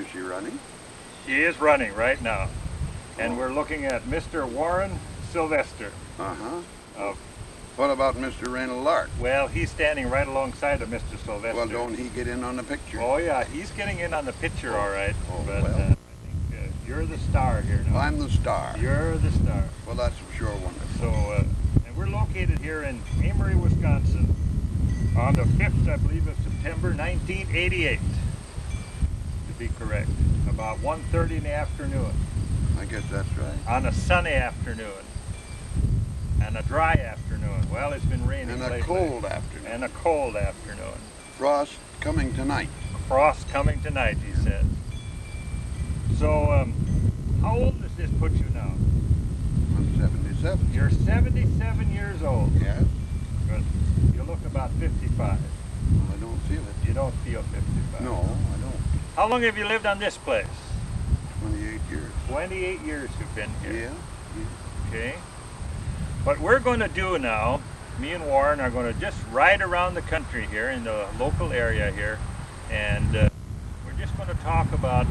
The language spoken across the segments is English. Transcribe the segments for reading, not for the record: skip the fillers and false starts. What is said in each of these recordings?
Is she running? She is running right now. And we're looking at Mr. Warren Sylvester. Uh-huh. What about Mr. Reynold Lark? Well, he's standing right alongside of Mr. Sylvester. Well, don't he get in on the picture? Oh yeah, he's getting in on the picture, all right. Oh, but well. I think you're the star here now. I'm the star. You're the star. Well, that's sure wonderful. So, and we're located here in Amery, Wisconsin on the 5th, I believe, of September 1988, to be correct. About 1:30 in the afternoon. I guess that's right. On a sunny afternoon. And a dry afternoon. Well, it's been raining And a lately. cold afternoon. And a cold afternoon. Frost coming tonight. Frost coming tonight, he said. So, how old does this put you now? I'm 77. You're 77 years old. Yes. Good. You look about 55. Well, I don't feel it. You don't feel 55. No, I don't. How long have you lived on this place? 28 years. 28 years you've been here. Yeah. Okay. What we're going to do now, me and Warren are going to just ride around the country here in the local area here, and we're just going to talk about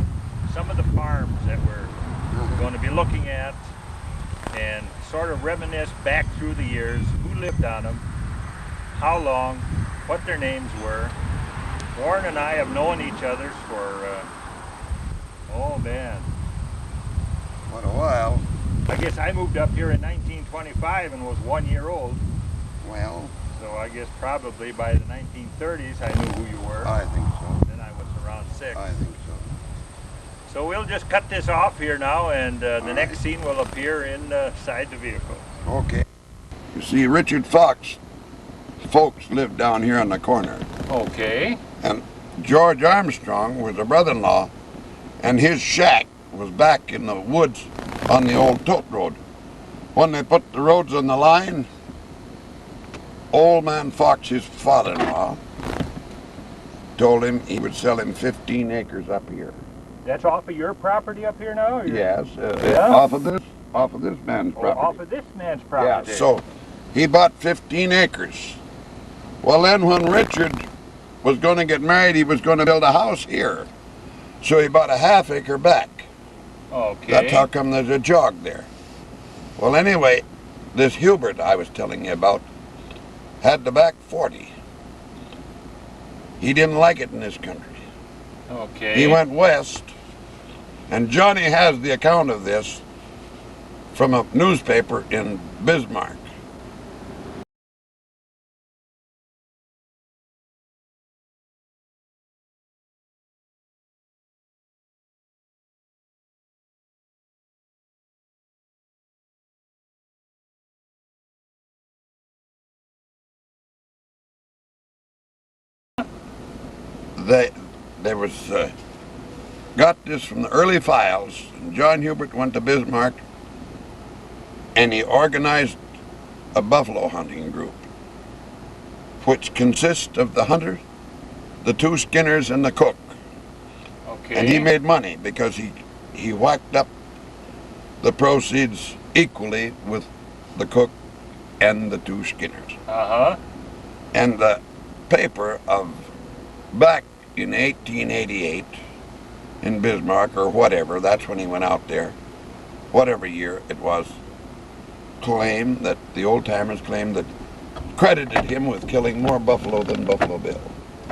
some of the farms that we're going to be looking at and sort of reminisce back through the years, who lived on them, how long, what their names were. Warren and I have known each other for, oh man, What a while. I guess I moved up here in 1925 and was 1 year old. Well, So I guess probably by the 1930s I knew who you were. I think so. Then I was around 6. I think so. So we'll just cut this off here now, and the All next right. scene will appear inside the vehicle. Okay. You see, Richard Fox folks lived down here on the corner. Okay. And George Armstrong was a brother-in-law, and his shack was back in the woods on the old tote road. When they put the roads on the line, old man Fox, his father-in-law, told him he would sell him 15 acres up here. That's off of your property up here now? Or Yes, Yeah? off of this man's Oh, property. off of this man's Yeah, property. so he bought 15 acres. Well, then when Richard was going to get married, he was going to build a house here. So he bought a half acre back. Okay. That's how come there's a jog there. Well, anyway, this Hubert I was telling you about had the back 40. He didn't like it in this country. Okay. He went west, and Johnny has the account of this from a newspaper in Bismarck. There was got this from the early files. John Hubert went to Bismarck, and he organized a buffalo hunting group, which consists of the hunter, the 2 skinners, and the cook. Okay. And he made money because he whacked up the proceeds equally with the cook and the 2 skinners. Uh-huh. And the paper of back in 1888 in Bismarck or whatever, that's when he went out there, whatever year it was, claimed that the old timers claimed that credited him with killing more buffalo than Buffalo Bill.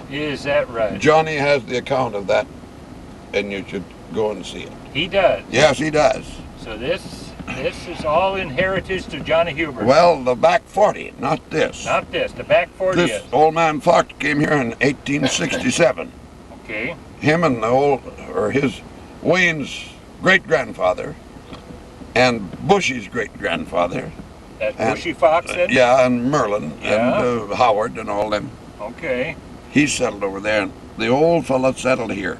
Is that right? Johnny has the account of that, and you should go and see it. He does. Yes, he does. So this is all in heritage to Johnny Hubert. Well, the back 40, not this. Not this, the back 40 This is. old man Fox came here in 1867. Okay. Him and his Wayne's great-grandfather and Bushy's great-grandfather. That And- Bushy Fox then? Yeah, and Merlin Yeah. and Howard and all them. Okay. He settled over there, and the old fella settled here.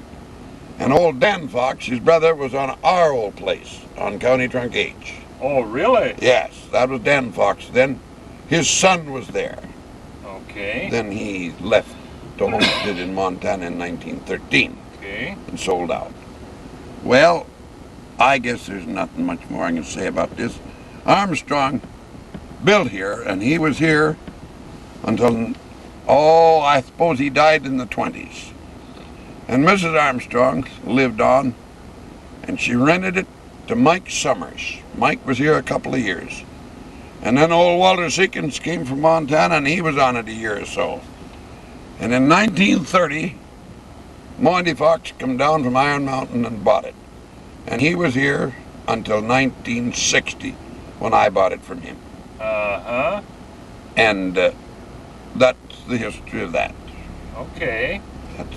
And old Dan Fox, his brother, was on our old place on County Trunk H. Oh, really? Yes, that was Dan Fox. Then his son was there. Okay. Then he left to homestead in Montana in 1913 Okay. and sold out. Well, I guess there's nothing much more I can say about this. Armstrong built here, and he was here until, I suppose he died in the 20s. And Mrs. Armstrong lived on, and she rented it to Mike Summers. Mike was here a couple of years. And then old Walter Seekins came from Montana, and he was on it a year or so. And in 1930, Monty Fox come down from Iron Mountain and bought it. And he was here until 1960 when I bought it from him. Uh-huh. And that's the history of that. Okay. That's,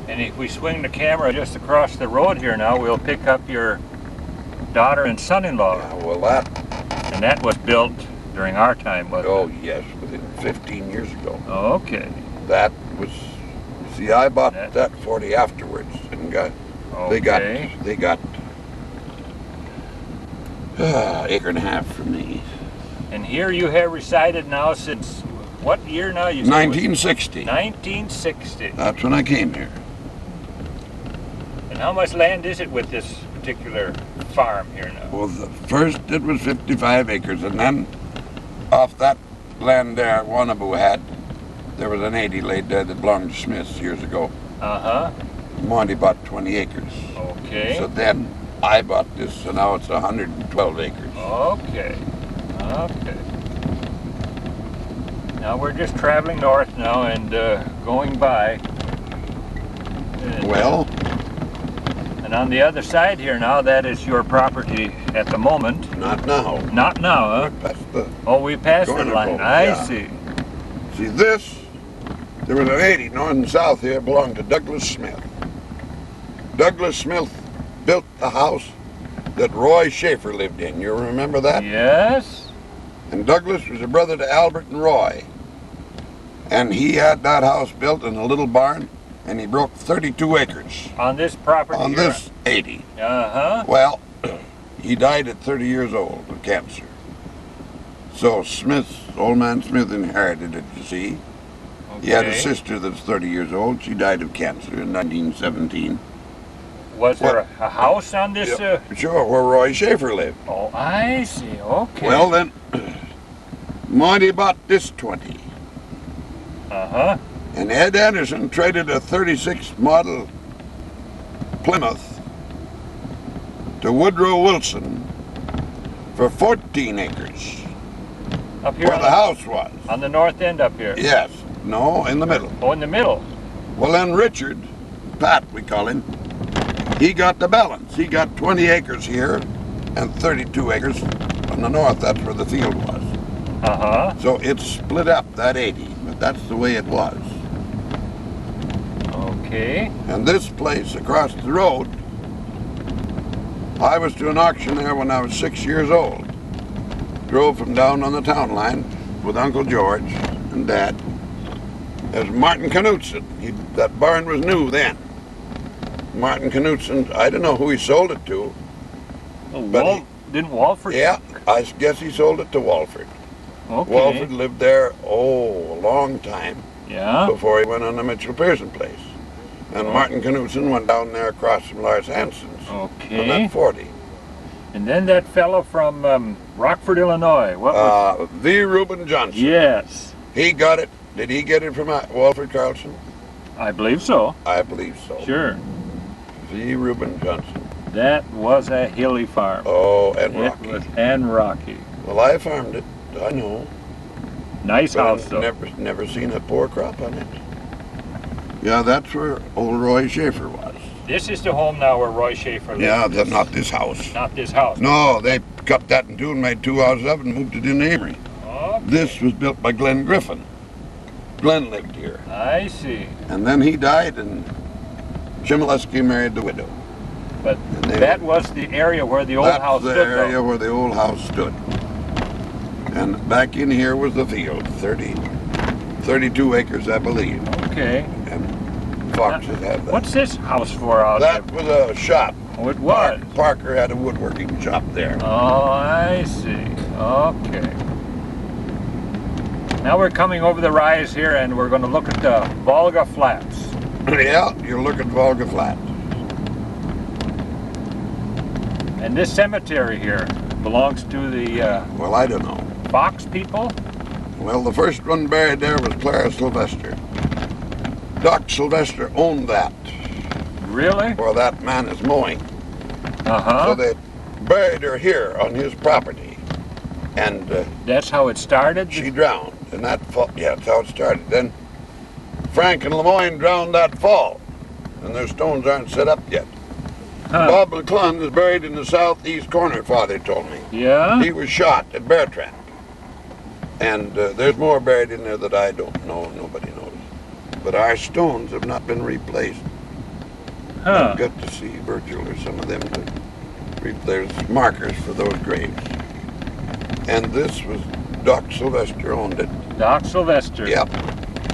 And if we swing the camera just across the road here now, we'll pick up your daughter and son-in-law. yeah, well, that, And that was built during our time, wasn't oh it? yes, within 15 years ago. Okay. That was, see, I bought That- that 40 afterwards and got, Okay. they got acre and a half from me. And here you have resided now since what year now? You said it was 1960. 1960. That's when I came here. And how much land is it with this particular farm here now? Well, first it was 55 acres, and then off that land there Wannabu had, there was an 80 laid there that belonged to Smith's years ago. Uh-huh. Monty bought 20 acres. Okay. So then I bought this, so now it's 112 acres. Okay. Okay. Now we're just traveling north now and going by. And, Well, and on the other side here now, that is your property at the moment. not now. Not now, huh? That's the, Oh, we passed the Corner line. post, I yeah. see. see this, there was an 80 north and south here, belonged to Douglas Smith. Douglas Smith built the house that Roy Schaefer lived in. You remember that? Yes. And Douglas was a brother to Albert and Roy. And he had that house built in a little barn, and he broke 32 acres On this property on here. this 80. Uh-huh. Well, he died at 30 years old of cancer. So Smith, old man Smith, inherited it, you see. Okay. He had a sister that's 30 years old. She died of cancer in 1917. Was there a house on this? Yeah, sure, where Roy Schaefer lived. Oh, I see. Okay. Well, then, Monty bought this 20. Uh-huh. And Ed Anderson traded a 36 model Plymouth to Woodrow Wilson for 14 acres, Up here where on the house was. on the north end up here. Yes, no, in the middle. Oh, in the middle. Well, then Richard, Pat we call him, he got the balance. He got 20 acres here and 32 acres on the north. That's where the field was. Uh-huh. So it's split up, that 80, but that's the way it was. Okay. And this place across the road, I was to an auction there when I was 6 years old. Drove from down on the town line with Uncle George and Dad. There's Martin Knutson. That barn was new then. Martin Knutson, I don't know who he sold it to. Well, But didn't Walford? Yeah, I guess he sold it to Walford. Okay. Walford lived there, a long time Yeah. before he went on the Mitchell Pearson place. And Martin Knutson went down there across from Lars Hansen's on Okay. that 40. And then that fellow from Rockford, Illinois. What was? V. Reuben Johnson. Yes, He got it. Did he get it from Walford Carlson? I believe so. I believe so. Sure. V. Reuben Johnson. That was a hilly farm. Oh, and It Rocky. was and rocky. Well, I farmed it. I know. Nice But house I've though. never seen a poor crop on it. Yeah, that's where old Roy Schaefer was. This is the home now where Roy Schaefer lives. Yeah, not this house. Not this house. No, they cut that in two and made two houses up and moved it in Amery. Okay. This was built by Glenn Griffin. Glenn lived here. I see. And then he died and Chmielewski married the widow. But And they that was the area where the old That's house the stood area though. where the old house stood. And back in here was the field, 32 acres, I believe. Okay. And Foxes had that. What's this house for out That there? was a shop. Oh, it was. Parker had a woodworking shop there. Oh, I see. Okay. Now we're coming over the rise here and we're going to look at the Volga Flats. Yeah, you look at Volga Flat. And this cemetery here belongs to the Well, I don't know. Fox people? Well, the first one buried there was Clara Sylvester. Doc Sylvester owned that, Really? where that man is mowing. Uh-huh. So they buried her here on his property. And That's how it started? she drowned. And that fall, yeah, that's how it started. Then Frank and Lemoyne drowned that fall. And their stones aren't set up yet. Huh. Bob McClung is buried in the southeast corner, Father told me. Yeah? He was shot at Bear Trap. And there's more buried in there that I don't know, nobody knows. But our stones have not been replaced. Huh. I've got to see Virgil or some of them there's markers for those graves. And this was Doc Sylvester owned it. Doc Sylvester. Yep.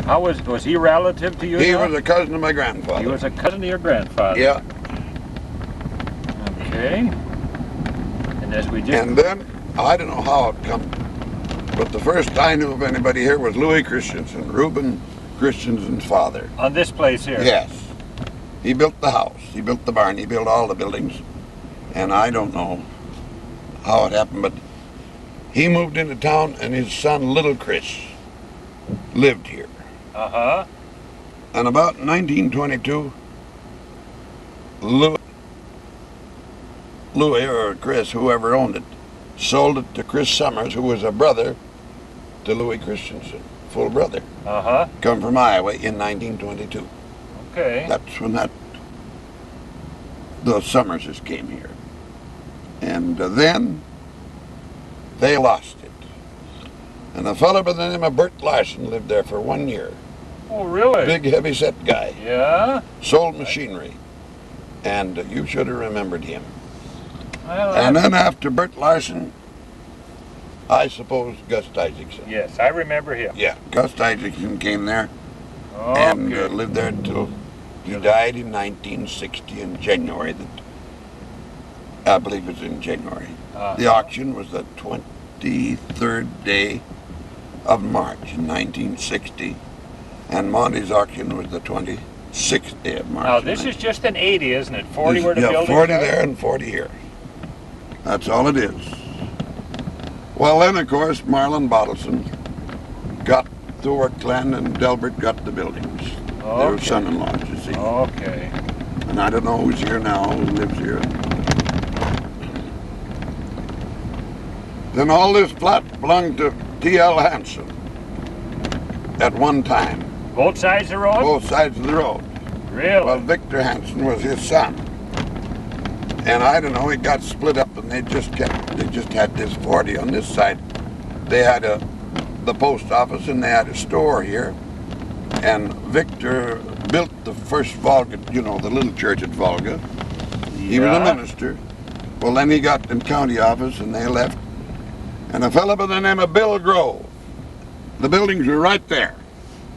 How was he relative to you? He Doc? was a cousin of my grandfather. He was a cousin of your grandfather. Yeah. Okay. And as we just... And then, I don't know how it come, but the first I knew of anybody here was Louis Christensen, Reuben Christensen's father. On this place here? Yes. He built the house, he built the barn, he built all the buildings. And I don't know how it happened, but he moved into town and his son, Little Chris, lived here. Uh-huh. And about 1922, Louis or Chris, whoever owned it, sold it to Chris Summers, who was a brother to Louis Christensen, full brother. Uh-huh. Come from Iowa in 1922. Okay. That's when the Summerses came here. And then they lost it. And a fellow by the name of Bert Larson lived there for 1 year. Oh, really? Big, heavy-set guy. Yeah? Sold machinery. And you should have remembered him. Well, And then after Bert Larson, I suppose Gus Isaacson. yes, I remember him. Yeah, Gus Isaacson came there Okay. and lived there until he died in 1960 in January. I believe it was in January. The auction was the 23rd day of March in 1960, and Monty's auction was the 26th day of March. Now, this is just an 80, isn't it? 40 This- where the yeah, building 40 started? there and 40 here. That's all it is. Well, then, of course, Marlon Bottleson got the work land and Delbert got the buildings. They were Okay. son-in-laws, you see. Okay. And I don't know who's here now, who lives here. Then all this flat belonged to T.L. Hanson at one time, Both sides of the road? both sides of the road. Really? Well, Victor Hanson was his son. And I don't know, it got split up and they just had this 40 on this side. They had the post office and they had a store here. And Victor built the first Volga, you know, the little church at Volga. He was a minister. Well, then he got in county office and they left. And a fellow by the name of Bill Grove. The buildings were right there.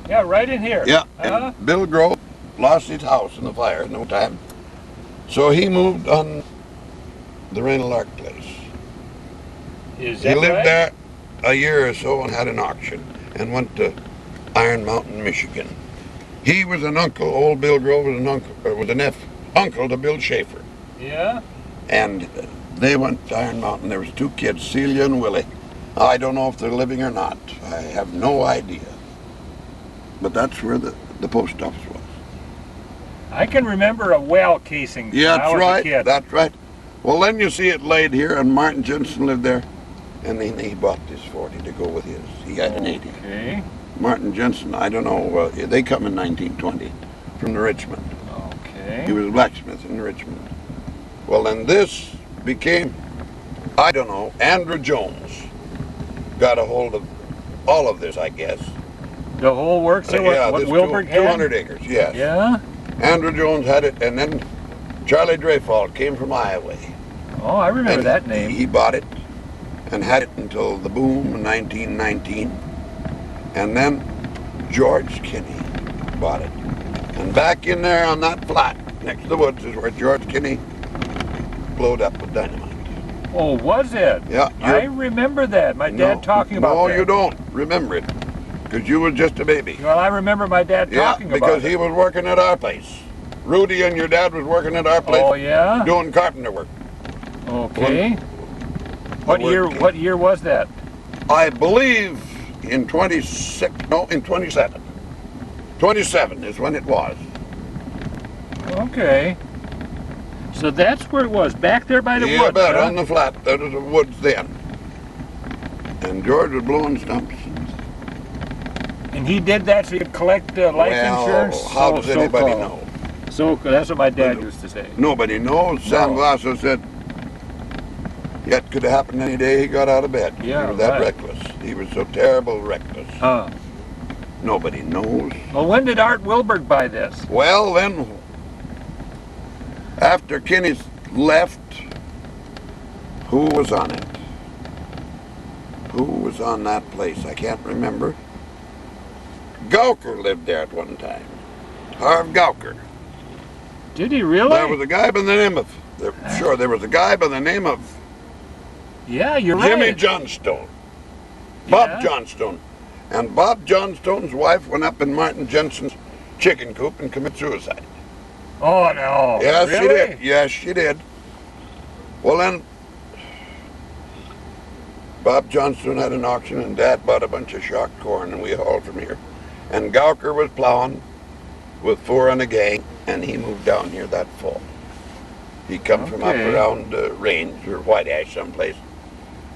Yeah, right in here. Yeah, and Bill Grove lost his house in the fire in no time. So he moved on the Reynold Lark place. Is He that lived right? there a year or so and had an auction and went to Iron Mountain, Michigan. He was an uncle, old Bill Grove was an uncle, or was an uncle to Bill Schaefer. Yeah? And they went to Iron Mountain. There was two kids, Celia and Willie. I don't know if they're living or not. I have no idea. But that's where the post office was. I can remember a well casing Yeah, when I that's was a right. kid. That's right. Well, then you see it laid here, and Martin Jensen lived there, and then he bought this 40 to go with his. He had an 80. Okay. Martin Jensen, I don't know. They come in 1920 from Richmond. Okay. He was a blacksmith in Richmond. Well, then this became, I don't know, Andrew Jones got a hold of all of this, I guess. The whole works there, what this Wilberg had? 200 acres, yes. Yeah? Andrew Jones had it, and then Charlie Dreyfall came from Iowa. Oh, I remember And that name. He bought it and had it until the boom in 1919. And then George Kinney bought it. And back in there on that flat next to the woods is where George Kinney blowed up with dynamite. Oh, was it? Yeah. I remember that. My dad talking about No, that. you don't remember it, because you were just a baby. Well, I remember my dad talking about because it. he was working at our place. Rudy and your dad was working at our place. Oh, yeah? Doing carpenter work. Okay. What year was that? I believe in 27. 27. 27 is when it was. Okay. So that's where it was, back there by the Yeah, woods, bet, huh? on the flat. That was the woods then. And George was blowing stumps. And he did that so he could collect life insurance? Well, how does anybody know? So that's what my dad But used to say. Nobody knows. Sam No. Glasso said that could have happened any day he got out of bed. Yeah, He was that right. reckless. He was so terrible reckless. Huh. Nobody knows. Well, when did Art Wilberg buy this? Well, then, after Kinney's left, who was on it? Who was on that place? I can't remember. Gawker lived there at one time. Harv Gawker. Did he really? There was a guy by the name of, there was a guy by the name of Yeah, you're Jimmy right. Johnstone. Bob Yeah. Johnstone. And Bob Johnstone's wife went up in Martin Jensen's chicken coop and committed suicide. Oh, no. Yes, really? she did. Yes, she did. Well, then, Bob Johnstone had an auction, and Dad bought a bunch of shocked corn, and we hauled from here. And Gawker was plowing with 4 on a gang, and he moved down here that fall. He come from up Okay. around Range or White Ash someplace.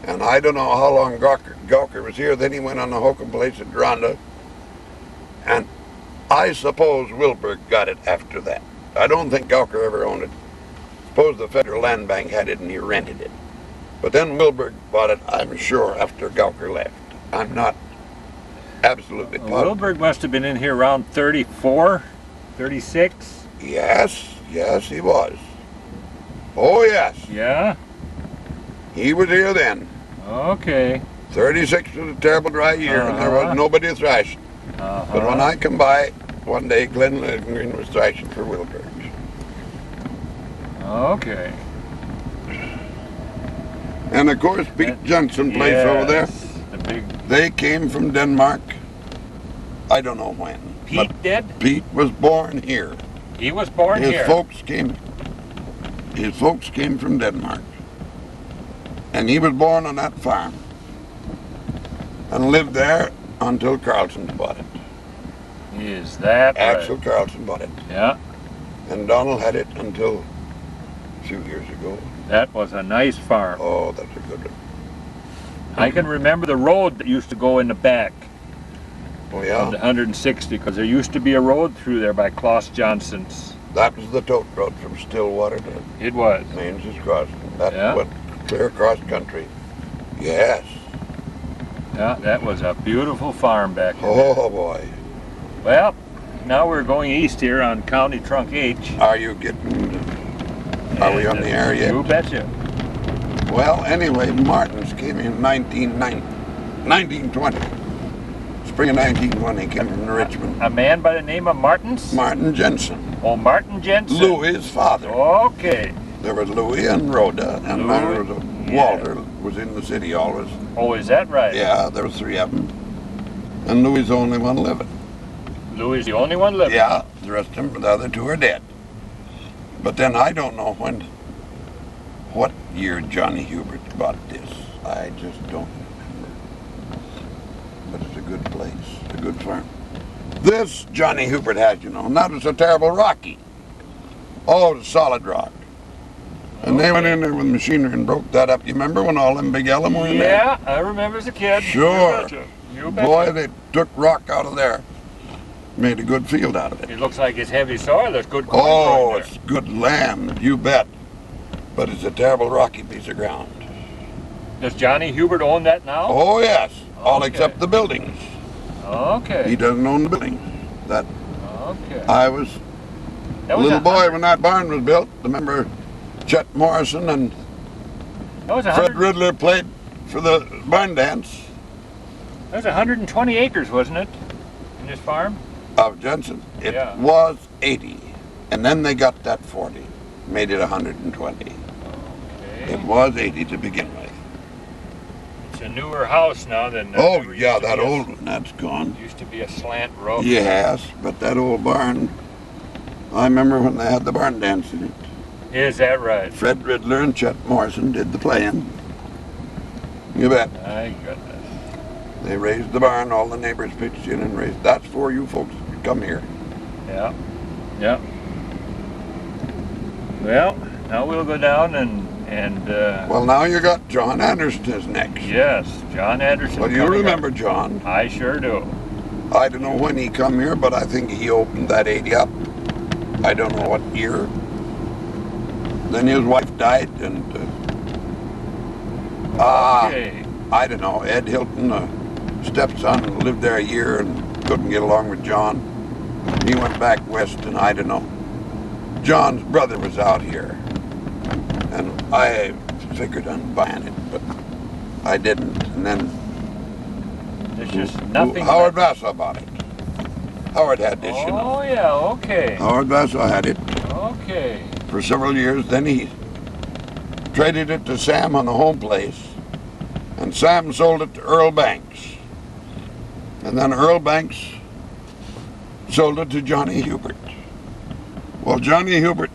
And I don't know how long Gawker was here. Then he went on the Hokum place at Ronda. And I suppose Wilberg got it after that. I don't think Gawker ever owned it. Suppose the Federal Land Bank had it and he rented it. But then Wilberg bought it, I'm sure, after Gawker left. I'm not absolutely positive. Wilberg must have been in here around 34, 36. Yes, he was. Oh, yes. Yeah? He was here then. Okay. 36 was a terrible dry year, and there was nobody thrashing. But when I come by one day, Glenn Lindgren was thrashing for Wilberg. Okay. And of course, Pete Johnson place over there. The big They came from Denmark. I don't know when. Pete but did? Pete was born here. He was born His here. folks came from Denmark. And he was born on that farm. And lived there until Carlson bought it. Is that Axel right? Carlson bought it. Yeah. And Donald had it until a few years ago. That was a nice farm. Oh, that's a good one. I can remember the road that used to go in the back Oh, of yeah. the 160, because there used to be a road through there by Klaus Johnson's. That was the tote road from Stillwater to It was. Mains's Crossing. That Yeah. went clear across country. Yes. Yeah, that was a beautiful farm back there. Oh, boy. Well, now we're going east here on County Trunk H. Are you getting... Are we on the air yet? You betcha. Well, anyway, Martins came in 1920. Spring of 1920 came from Richmond. A man by the name of Martins? Martin Jensen. Oh, Martin Jensen. Louis's father. Okay. There was Louis and Rhoda, and Louis, there was Walter was in the city always. Oh, is that right? Yeah, there was 3 of them. And Louis the only one living. Louis is the only one living. Yeah, the rest of them, the other 2 are dead. But then I don't know what year Johnny Hubert bought this. I just don't remember. But it's a good place, a good farm. This Johnny Hubert has, you know, and that was a terrible rocky. Oh, it was solid rock. And they went in there with machinery and broke that up. You remember when all them big elm were in there? Yeah, I remember as a kid. Sure. You betcha. You betcha. Boy, they took rock out of there. Made a good field out of it. It looks like it's heavy soil. There's good corn Oh, growing there. it's good land, you bet. But it's a terrible rocky piece of ground. Does Johnny Hubert own that now? Oh, yes. All Okay. except the buildings. Okay. He doesn't own the buildings. That Okay. I was That a was little boy when that barn was built. Remember Chet Morrison and That was Fred Riddler played for the barn dance That was 120 acres, wasn't it? In this farm? of Jensen. It Yeah. was 80. And then they got that 40. Made it 120. Okay. It was 80 to begin with. It's a newer house now than. Oh, there yeah, used to that be a- old one, that's gone. Used to be a slant roof. Yes, but that old barn, I remember when they had the barn dance in it. Is that right? Fred Riddler and Chet Morrison did the playing. You bet. My goodness. They raised the barn, all the neighbors pitched in and raised. That's for you folks come here. Yeah. Yeah. Well, now we'll go down and Well, now you got John Anderson is next. yes, John Anderson. Well, you coming remember up. John. I sure do. I don't know when he come here, but I think he opened that 80 up. I don't know what year. Then his wife died, and Okay. I don't know. Ed Hilton, stepson, lived there a year and couldn't get along with John. He went back west, and I don't know. John's brother was out here, and I figured on buying it, but I didn't. And then There's just nothing. Howard Vassar bought it. Howard had this, you know. Oh yeah. Okay. Howard Vassar had it Okay. for several years. Then he traded it to Sam on the home place, and Sam sold it to Earl Banks. And then Earl Banks sold it to Johnny Hubert. Well, Johnny Hubert,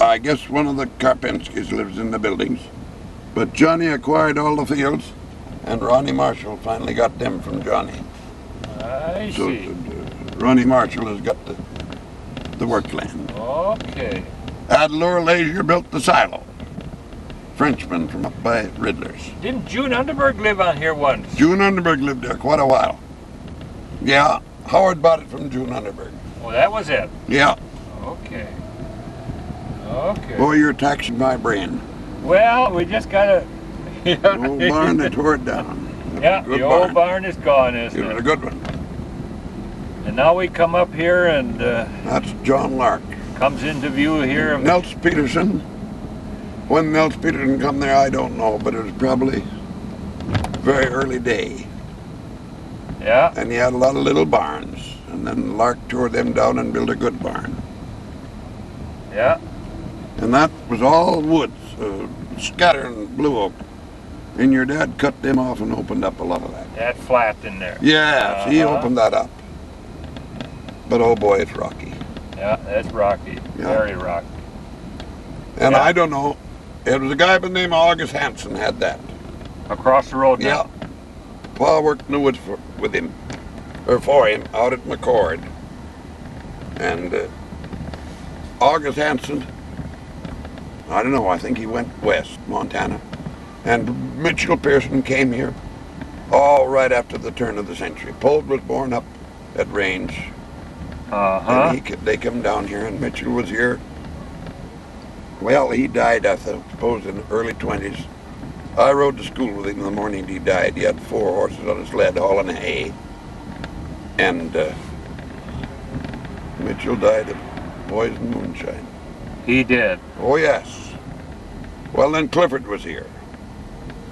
I guess one of the Karpinskis lives in the buildings, but Johnny acquired all the fields, and Ronnie Marshall finally got them from Johnny. I So see. Ronnie Marshall has got the work land. Okay. Adler Leisure built the silo. Frenchman from up by Riddler's. Didn't June Underberg live on here once? June Underberg lived there quite a while. Yeah, Howard bought it from June Underberg. Oh, that was it. Yeah. Okay. Okay. Boy, you're taxing my brain. Well, we just gotta. The old barn, they tore it down. It was Yeah, a good the old barn is gone, It isn't was a it? good one. And now we come up here and That's John Lark. comes into view here. Nels Peterson. When Nels Peterson come there, I don't know, but it was probably very early day. Yeah. And he had a lot of little barns. And then Lark tore them down and built a good barn. Yeah. And that was all woods, scattering blue oak. And your dad cut them off and opened up a lot of that. That flat in there. Yes, he Uh-huh. opened that up. But oh boy, it's rocky. Yeah, that's rocky. Yeah. Very rocky. And Yeah. I don't know, it was a guy by the name of August Hansen had that. Across the road Yeah. now. Pa worked in the woods with him, or for him, out at McCord. And August Hansen, I don't know, I think he went west, Montana. And Mitchell Pearson came here all right after the turn of the century. Polk was born up at Range. Uh-huh. And they come down here, and Mitchell was here. Well, he died, I suppose, in the early 20s. I rode to school with him the morning he died. He had 4 horses on his sled hauling hay. And Mitchell died of poison moonshine. He did. Oh, yes. Well, then Clifford was here.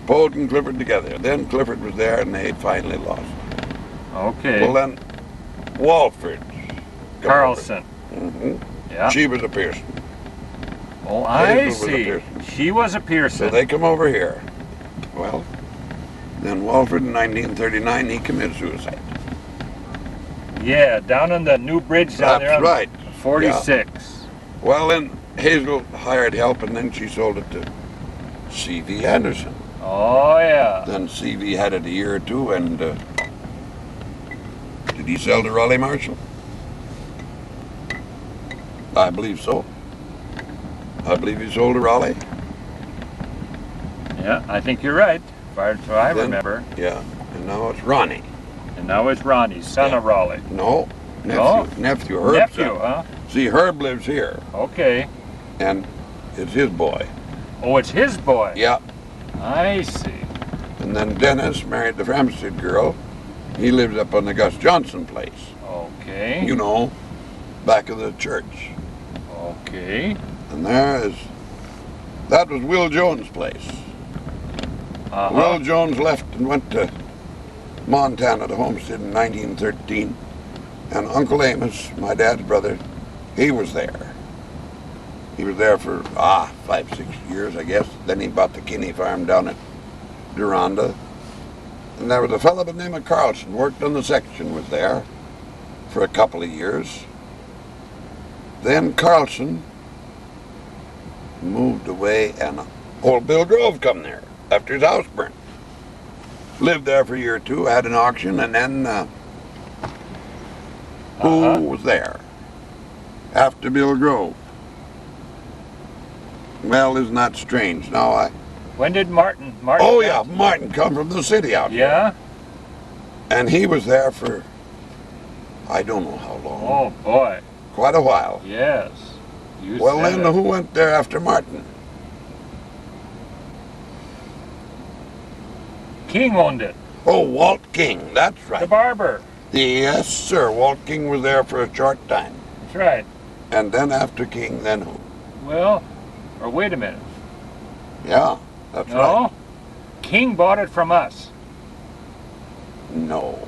Poe and Clifford together. Then Clifford was there, and they finally lost. Okay. Well, then Walford. Carlson. Mm-hmm. Yeah. She was a Pearson. Oh, I Hazel was a see. Pearson. She was a So Pearson. they come over here. Well, then Walford in 1939, he committed suicide. Yeah, down on the new bridge down there That's on right. 46. Well, then Hazel hired help, and then she sold it to C.V. Anderson. Oh, yeah. Then C.V. had it a year or two, and did he sell to Raleigh Marshall? I believe so. I believe he sold to Raleigh. Yeah, I think you're right. So I Then- remember. Yeah, and now it's Ronnie. And now it's Ronnie, son of Raleigh. No, nephew. Oh. Nephew, Herb. Nephew, huh? See, Herb lives here, Okay. and it's his boy. Oh, it's his boy. Yeah. I see. And then Dennis married the Framstead girl. He lives up on the Gus Johnson place. Okay. You know, back of the church. Okay. And that was Will Jones' place. Uh-huh. Will Jones left and went to Montana to homestead in 1913. And Uncle Amos, my dad's brother, he was there. He was there for, 5, 6 years, I guess. Then he bought the Kinney farm down at Duranda. And there was a fellow by the name of Carlson, worked on the section, was there for a couple of years. Then Carlson moved away, and old Bill Grove come there after his house burnt. Lived there for a year or two, had an auction, and then Who was there after Bill Grove? Well, isn't that strange? Now When did Martin oh yeah, Johnson- Martin come from the city out here. Yeah? And he was there for, I don't know how long. Oh, boy. Quite a while. Yes. You Well, said then it. who went there after Martin? King owned it. Oh, Walt King, that's The right. barber. Yes, sir. Walt King was there for a short time. That's right. And then after King, then who? Well, or wait a minute. Yeah, that's right. No? King bought it from us. No.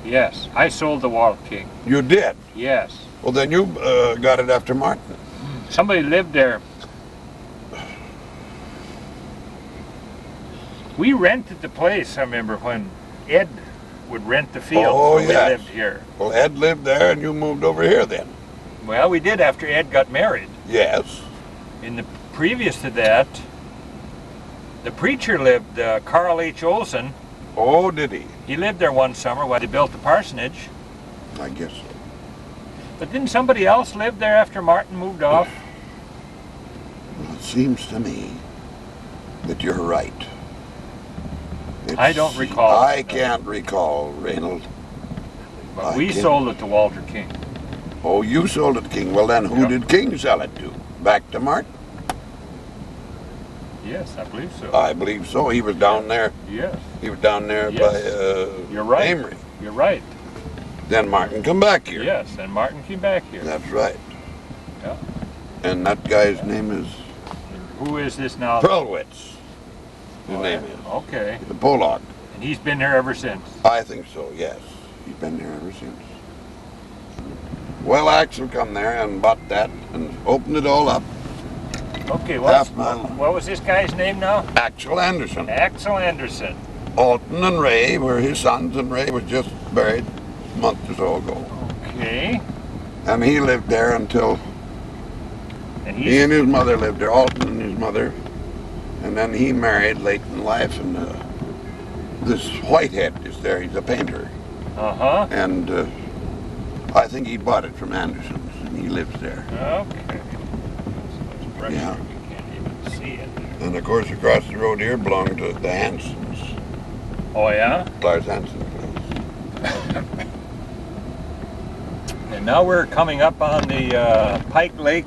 Yes. I sold the Walt King. You did? Yes. Well, then you got it after Martin. Somebody lived there. We rented the place, I remember, when Ed would rent the field. Oh, when yes. we lived here. Well, Ed lived there and you moved over here then? Well, we did after Ed got married. Yes. In the previous to that, the preacher lived, Carl H. Olson. Oh, did he? He lived there one summer while they built the parsonage. I guess so. But didn't somebody else live there after Martin moved off? Well, it seems to me that you're right. I don't recall. I can't recall, Reynold. But I we can't. sold it to Walter King. Oh, you sold it to King. Well, then who Yeah. did King sell it to? Back to Martin? Yes, I believe so. I believe so. He was down there. Yes, He was down there Yes. by You're right. Amery. you're right. Then Martin come back here. Yes, and Martin came back here. That's right. Yeah. And that guy's name is Who is this now? Perlwitz. His Oh, name yeah. is. Okay. The Polak. And he's been here ever since. I think so, yes. He's been there ever since. Well, Axel come there and bought that and opened it all up. Okay, Half mile. what was this guy's name now? Axel Anderson. Axel Anderson. Alton and Ray were his sons, and Ray was just buried a month or so ago. Okay. And he lived there until And he he's and his mother lived there, Alton and his mother. And then he married late in life, and this Whitehead is there. He's a painter. uh-huh. And I think he bought it from Anderson's, and he lives there. Okay. So it's Yeah. You can't even see it. And of course, across the road here belonged to the Hansons, Oh yeah? Lars Hansen's place. And now we're coming up on the Pike Lake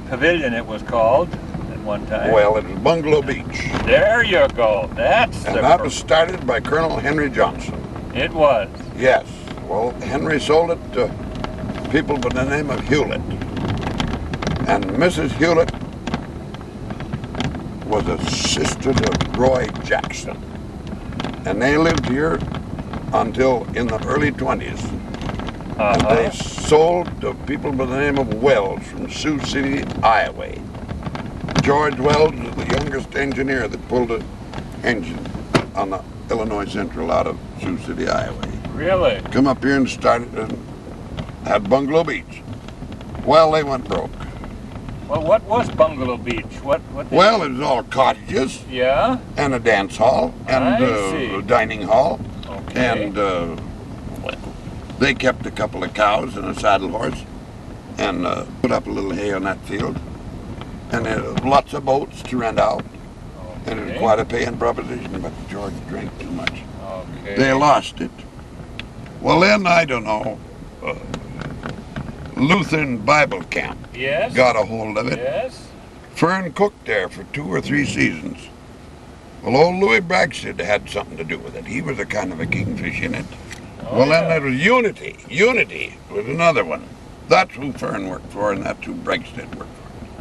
Pavilion, it was called at one time. Well, it was Bungalow Beach. There you go. That's And the that was started by Colonel Henry Johnson. It was. Yes. Well, Henry sold it to people by the name of Hewlett. And Mrs. Hewlett was a sister to Roy Jackson. And they lived here until in the early 20s. And they sold to people by the name of Wells from Sioux City, Iowa. George Wells was the youngest engineer that pulled an engine on the Illinois Central out of Sioux City, Iowa. Really? Come up here and started and had Bungalow Beach. Well, they went broke. Well, what was Bungalow Beach? What did Well, it was all cottages Yeah? and a dance hall and I see. a dining hall. Okay. And they kept a couple of cows and a saddle horse and put up a little hay on that field. And there were lots of boats to rent out. And it was Okay. quite a paying proposition, but George drank too much. Okay. They lost it. Well, then, I don't know, Lutheran Bible Camp Yes? got a hold of it. Yes? Fern cooked there for 2 or 3 seasons. Well, old Louis Bragstad had something to do with it. He was a kind of a kingfish in it. Oh, Well, then yeah. there was Unity. Unity was another one. That's who Fern worked for, and that's who Bragstad worked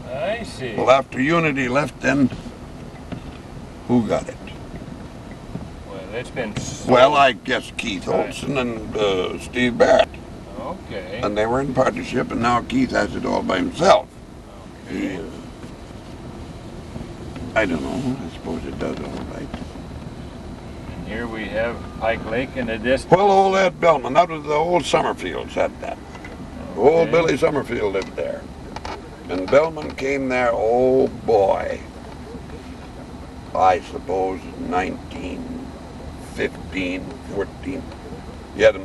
for. I see. Well, after Unity left, then who got it? Well, it's been so... Well, I guess Keith Right. Olson and Steve Barrett. Okay. And they were in partnership, and now Keith has it all by himself. Okay. I don't know. I suppose it does all right. And here we have Pike Lake in the distance. Well, old Ed Bellman, that was the old Summerfields had that. Old Okay. Billy Summerfield lived there. And Bellman came there, oh boy, I suppose 1915, 14. He had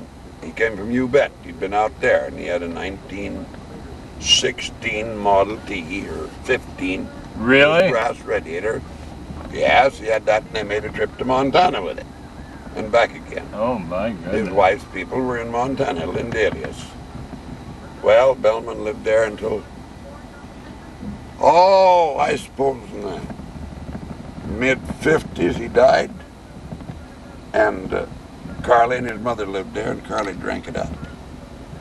He came from You Bet. He'd been out there, and he had a 1916 Model T or 15 Really? brass radiator. Yes, he had that, and they made a trip to Montana with it and back again. Oh my His goodness. wife's people were in Montana, Lindelius. Well, Bellman lived there until, I suppose in the mid-50s he died. And Carly and his mother lived there, and Carly drank it up.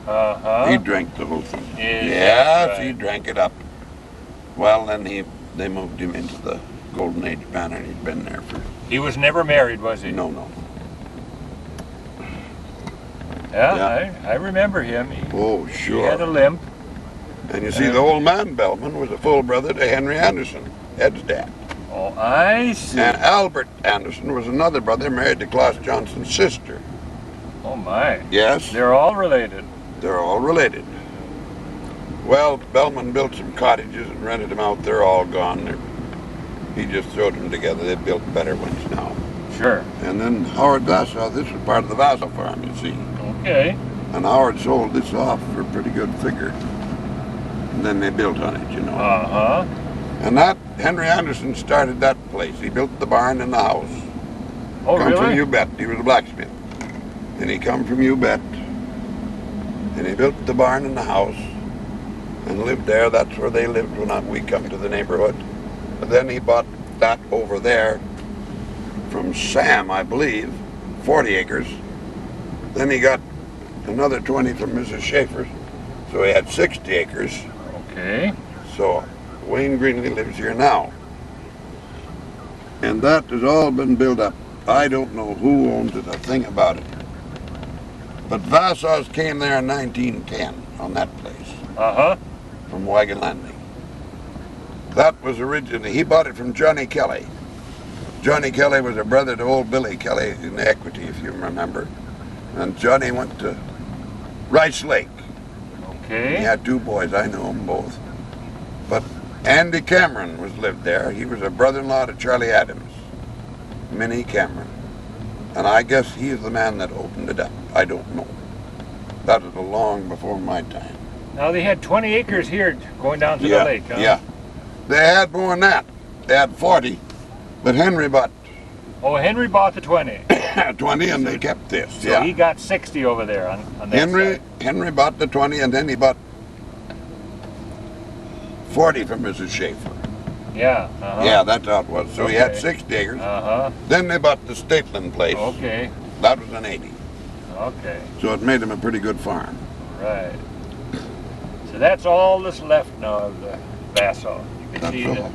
Uh-huh. He drank the whole thing. Is Yes, that right? he drank it up. Well, then they moved him into the Golden Age Manor, and he'd been there for... He was never married, was he? No. Yeah. I remember him. He had a Sure. limp. And you see, the old man, Bellman, was a full brother to Henry Anderson, Ed's dad. Oh, I see. And Albert Anderson was another brother married to Claus Johnson's sister. Oh my. Yes, They're all related. they're all related. Well, Bellman built some cottages and rented them out. They're all gone. He just throwed them together. They built better ones now. Sure. And then Howard Vassar, this was part of the Vassar farm, you see. Okay. And Howard sold this off for a pretty good figure. And then they built on it, you know. Uh-huh. And that, Henry Anderson started that place. He built the barn and the house. Oh, Come from really? You Bet. He was a blacksmith. And he come from You Bet. And he built the barn and the house. And lived there. That's where they lived when we come to the neighborhood. But then he bought that over there from Sam, I believe, 40 acres. Then he got another 20 from Mrs. Schaefer. So he had 60 acres. Okay. So Wayne Greenlee lives here now. And that has all been built up. I don't know who owns it, a thing about it. But Vassar's came there in 1910 on that place Uh-huh. from Wagon Landing. That was originally, he bought it from Johnny Kelly. Johnny Kelly was a brother to old Billy Kelly in Equity, if you remember. And Johnny went to Rice Lake. He Okay. had two boys, I know them both. But Andy Cameron lived there. He was a brother-in-law to Charlie Adams, Minnie Cameron. And I guess he's the man that opened it up. I don't know. That was long before my time. Now they had 20 acres here going down to the lake, huh? Yeah. They had more than that. They had 40, but Henry bought Oh, Henry bought the 20. 20 and they kept this. So he got 60 over there on that side. Henry bought the 20 and then he bought 40 from Mrs. Schaefer. Yeah. Uh-huh. Yeah, that's how it was. So he had Okay. 60 acres. Uh-huh. Then they bought the Stateland place. Okay. That was an 80. Okay. So it made him a pretty good farm. Right. So that's all that's left now of the Vassar. You can That's see all. the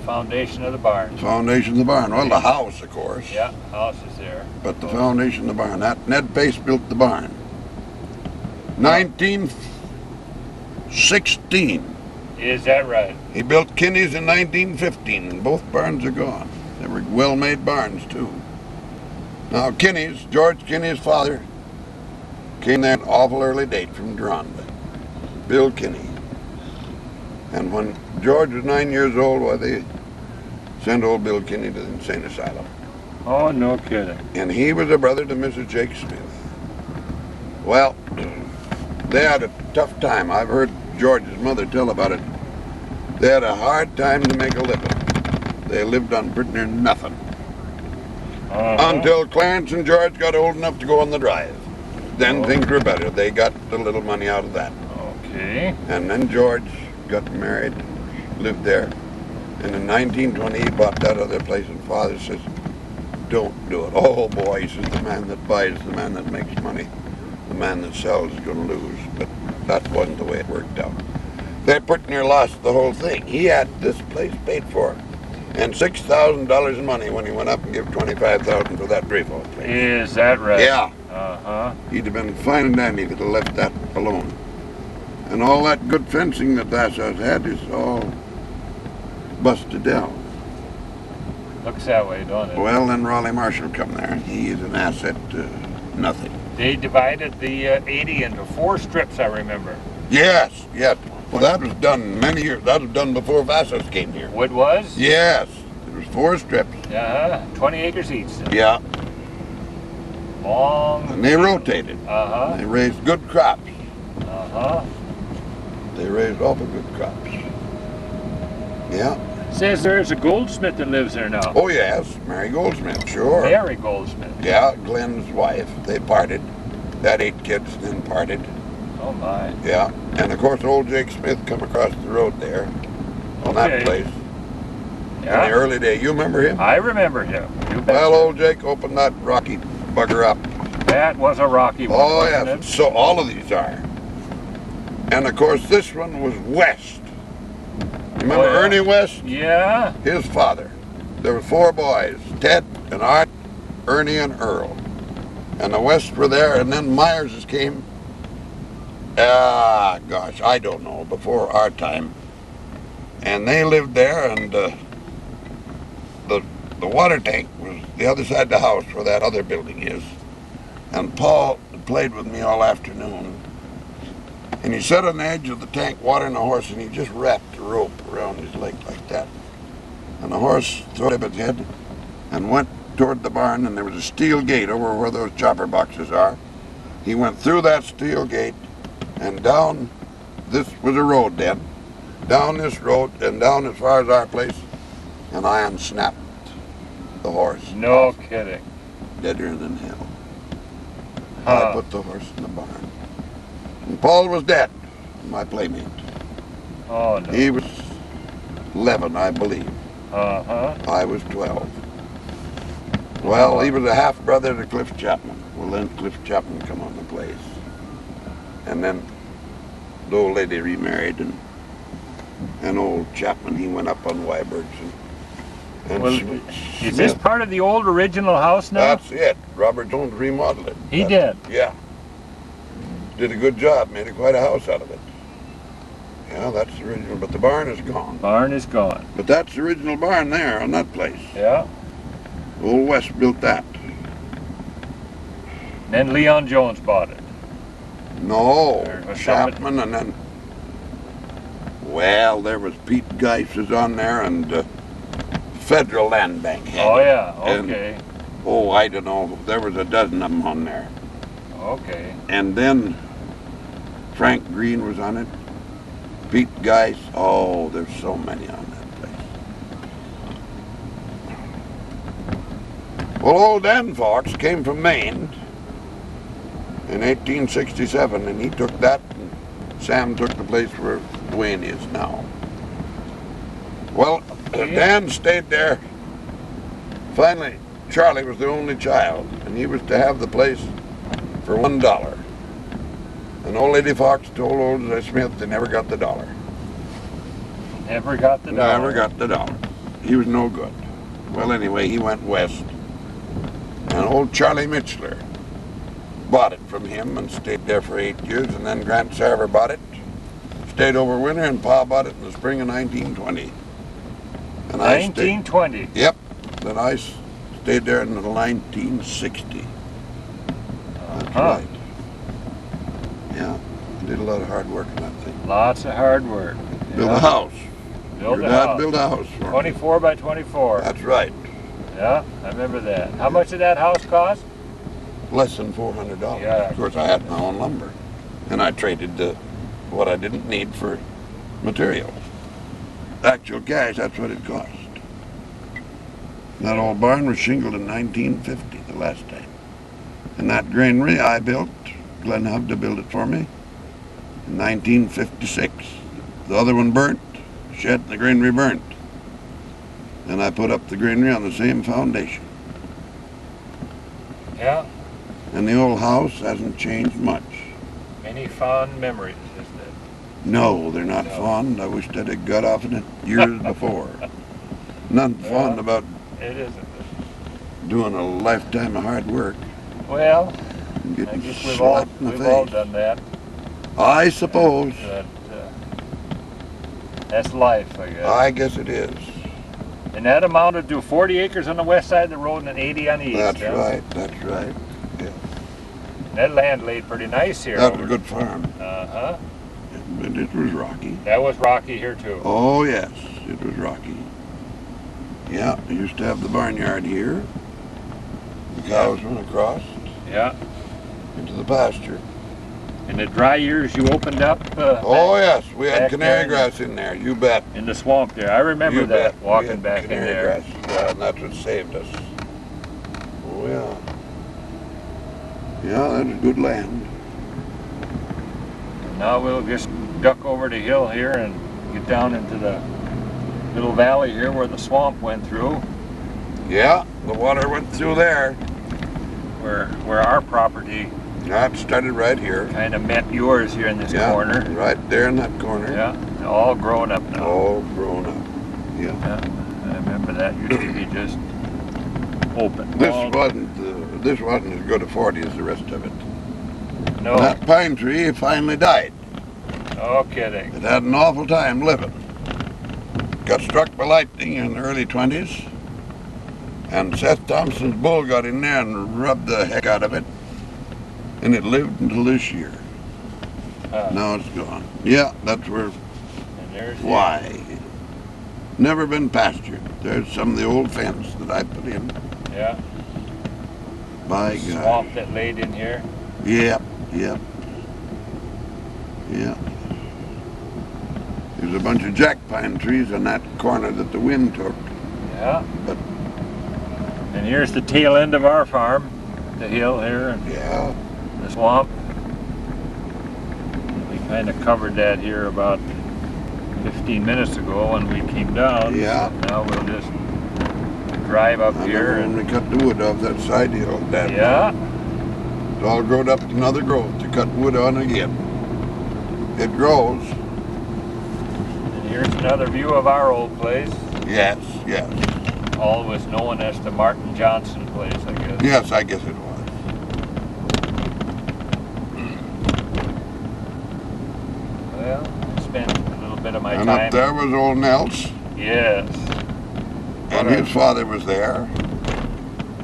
foundation of the barn. Foundation of the barn. Well, the house, of course. Yeah, house is there. But the foundation of the barn. That Ned Pace built the barn. 1916. Is that right? He built Kinney's in 1915, and both barns are gone. They were well-made barns, too. Now, Kinney's, George Kinney's father, came there an awful early date from Deronda. Bill Kinney. And when George was 9 years old, why, they sent old Bill Kinney to the insane asylum. Oh, no kidding. And he was a brother to Mrs. Jake Smith. Well, they had a tough time. I've heard George's mother tell about it. They had a hard time to make a living. They lived on pretty near nothing. Until Clarence and George got old enough to go on the drive. Then things were better. They got a little money out of that. Okay. And then George got married, lived there. And in 1920 he bought that other place, and Father says, don't do it. Oh boy, he says, the man that buys, the man that makes money. The man that sells is going to lose. But that wasn't the way it worked out. They pretty near lost the whole thing. He had this place paid for, and $6,000 in money when he went up and gave $25,000 for that Dreyfus place. Is that right? Yeah. Uh-huh. He'd have been fine and dandy if he'd have left that alone. And all that good fencing that Vassar's had is all busted down. Looks that way, don't it? Well, then Raleigh Marshall come there. He is an asset to nothing. They divided the 80 into 4 strips, I remember. Yes, yes. Well, that was done many years. That was done before Vassar's came here. What was? Yes. It was 4 strips. 20 acres each. Then. Yeah. Long. And they rotated. Uh-huh. They raised good crops. Uh-huh. They raised awful good crops. Yeah. Says there's a goldsmith that lives there now. Oh yes, Mary Goldsmith, sure. Mary Goldsmith. Yeah, Glenn's wife. They parted. Had 8 kids, then parted. Oh my. Yeah. And of course old Jake Smith come across the road there on that place. Yeah. In the early day. You remember him? I remember him. You betcha. Well, old Jake opened that rocky bugger up. That was a rocky one. Oh wasn't yes. it? So all of these are. And of course this one was West. Remember Oh, yeah. Ernie West? Yeah. His father. There were 4 boys, Ted and Art, Ernie and Earl. And the Wests were there, and then Myerses came, gosh, I don't know, before our time. And they lived there, and the water tank was the other side of the house where that other building is. And Paul played with me all afternoon. And he sat on the edge of the tank watering the horse, and he just wrapped the rope around his leg like that. And the horse threw up its head and went toward the barn, and there was a steel gate over where those chopper boxes are. He went through that steel gate and down, this was a road then, down this road and down as far as our place, and I unsnapped the horse. No kidding. Deader than hell. Huh. I put the horse in the barn. And Paul was dead, my playmate. Oh no. He was 11, I believe. Uh-huh. I was 12. Well, he was a half-brother to Cliff Chapman. Well, then Cliff Chapman come on the place. And then the old lady remarried, and old Chapman, he went up on Wyberg's. And Well, is this part of the old original house now? That's it. Robert Jones remodeled it. He did? Yeah. Did a good job, made quite a house out of it. Yeah, that's the original, but the barn is gone. Barn is gone. But that's the original barn there on that place. Yeah. Old West built that. Then Leon Jones bought it. No, There was Chapman, and then, well, there was Pete Geis's on there, and Federal Land Bank had Oh it. yeah, And, okay. oh, I don't know, there was a dozen of them on there. Okay. And then Frank Green was on it. Pete Geis, oh, there's so many on that place. Well, old Dan Fox came from Maine in 1867, and he took that, and Sam took the place where Dwayne is now. Well, Dan stayed there. Finally, Charlie was the only child, and he was to have the place for $1. And old Lady Fox told old Smith they never got the $1. Never got the dollar. Never got the $1. He was no good. Well, anyway, he went west. And old Charlie Mitchler bought it from him and stayed there for 8 years. And then Grant Sarver bought it, stayed over winter, and Pa bought it in the spring of 1920. And 1920. Yep. Then I stayed there until 1960. That's right. Yeah. Did a lot of hard work on that thing. Lots of hard work. Built Yeah. a house. Built Your a dad house. built a house for me. 24 by 24. That's right. Yeah, I remember that. How much did that house cost? Less than $400. Yeah. Of course, I had my own lumber, and I traded what I didn't need for material. Actual cash, that's what it cost. That old barn was shingled in 1950, the last time. And that granary I built, Glenn Hub to build it for me, in 1956. The other one burnt, shed and the granary burnt. And I put up the granary on the same foundation. Yeah. And the old house hasn't changed much. Many fond memories, isn't it? No, they're not No. fond. I wish I'd have got off in it years before. Nothing fond about It isn't. doing a lifetime of hard work Well, and I getting guess we've all slapped in the all face. done that. I suppose. But, that's life, I guess. I guess it is. And that amounted to 40 acres on the west side of the road and 80 on the east. That's yeah? right. That's right. Yeah. That land laid pretty nice here. That was a good farm. Uh-huh. But it was rocky. That was rocky here too. Oh, yes. It was rocky. Yeah, I used to have the barnyard here. The cows went across. Yeah. into the pasture. In the dry years, you opened up. Oh yes, we had back canary there grass in there. You bet. in the swamp there. I remember You that bet. walking We had back in canary there. grass. Yeah, and that's what saved us. Oh yeah. Yeah, that's good land. Now we'll just duck over the hill here and get down into the little valley here where the swamp went through, Yeah, the water went through there. where our property That started right here. kind of met yours here in this Yeah, corner. right there in that corner. Yeah, all grown up now. All grown up. Yeah. Yeah, I remember that used to be just open. This wasn't as good a 40 as the rest of it. No, That pine tree finally died. no kidding. It had an awful time living. Got struck by lightning in the early 20s, and Seth Thompson's bull got in there and rubbed the heck out of it, and it lived until this year. Now it's gone. Yeah, that's where. And there's the- Why? Never been pastured. There's some of the old fence that I put in. Yeah, By God. swamp that laid in here. Yep. Yeah. There's a bunch of jack pine trees in that corner that the wind took. Yeah. But- And here's the tail end of our farm, the hill here and Yeah. the swamp. We kind of covered that here about 15 minutes ago when we came down. Yeah. So now we'll just drive up I here remember when we cut the wood off that side hill. yeah. It's all growed up to another growth to cut wood on again. It grows. And here's another view of our old place, Yes, yes. always known as the Martin Johnson place, I guess. Yes, I guess it was. Well, I spent a little bit of my And time. up there was old Nels, Yes. and his father was there.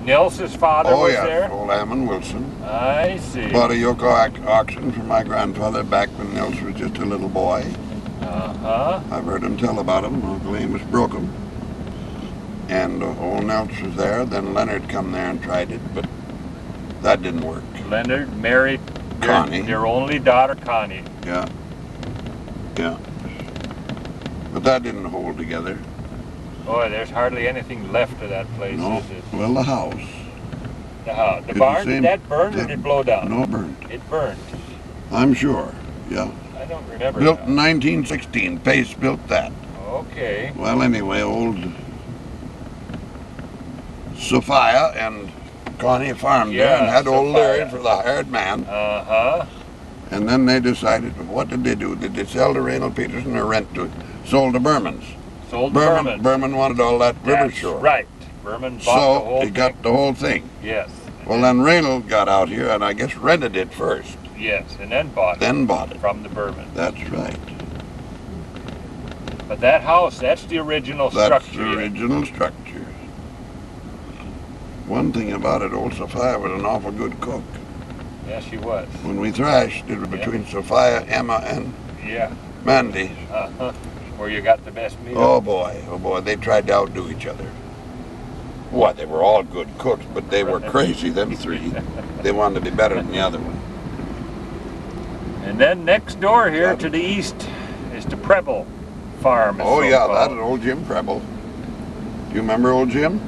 Nels's father Oh was yes, there? old Ammon Wilson. I see. Bought a yoke auction for my grandfather back when Nels was just a little boy. Uh-huh. I've heard him tell about him. Uncle Amos broke him. And old Nels was there. Then Leonard come there and tried it, but that didn't work. Leonard married Connie. their only daughter, Connie. Yeah. Yeah. But that didn't hold together. Boy, there's hardly anything left of that place, No. is it? Well, the house. The house. The It's the barn, same- did that burn or that- did it blow down? No, burned. It burned. I'm sure. Yeah. I don't remember Built now. in 1916. Pace built that. Okay. Well, anyway, old Sophia and Connie farmed there and Yeah, had old Larry Sophia. for the hired man. Uh-huh. And then they decided, what did they do? Did they sell to Reynold Peterson or rent to it? Sold to Berman's. Sold to Berman. Berman wanted all that river That's shore. right. Berman bought the So whole he thing. got the whole thing. Yes. Well, then Reynold got out here and I guess rented it first, Yes, and then bought it then bought it. from the Berman. That's right. But that house, that's the original That's structure. the original structure. One thing about it, old Sophia was an awful good cook. Yes, she was. When we thrashed, it was between Sophia, Emma, and Yeah. Mandy. Uh-huh. Where you got the best meat. Oh boy, they tried to outdo each other. What, they were all good cooks, but they were crazy, them three. They wanted to be better than the other one. And then next door here to the east is the Preble farm. is Oh so yeah, called. that is old Jim Preble. Do you remember old Jim?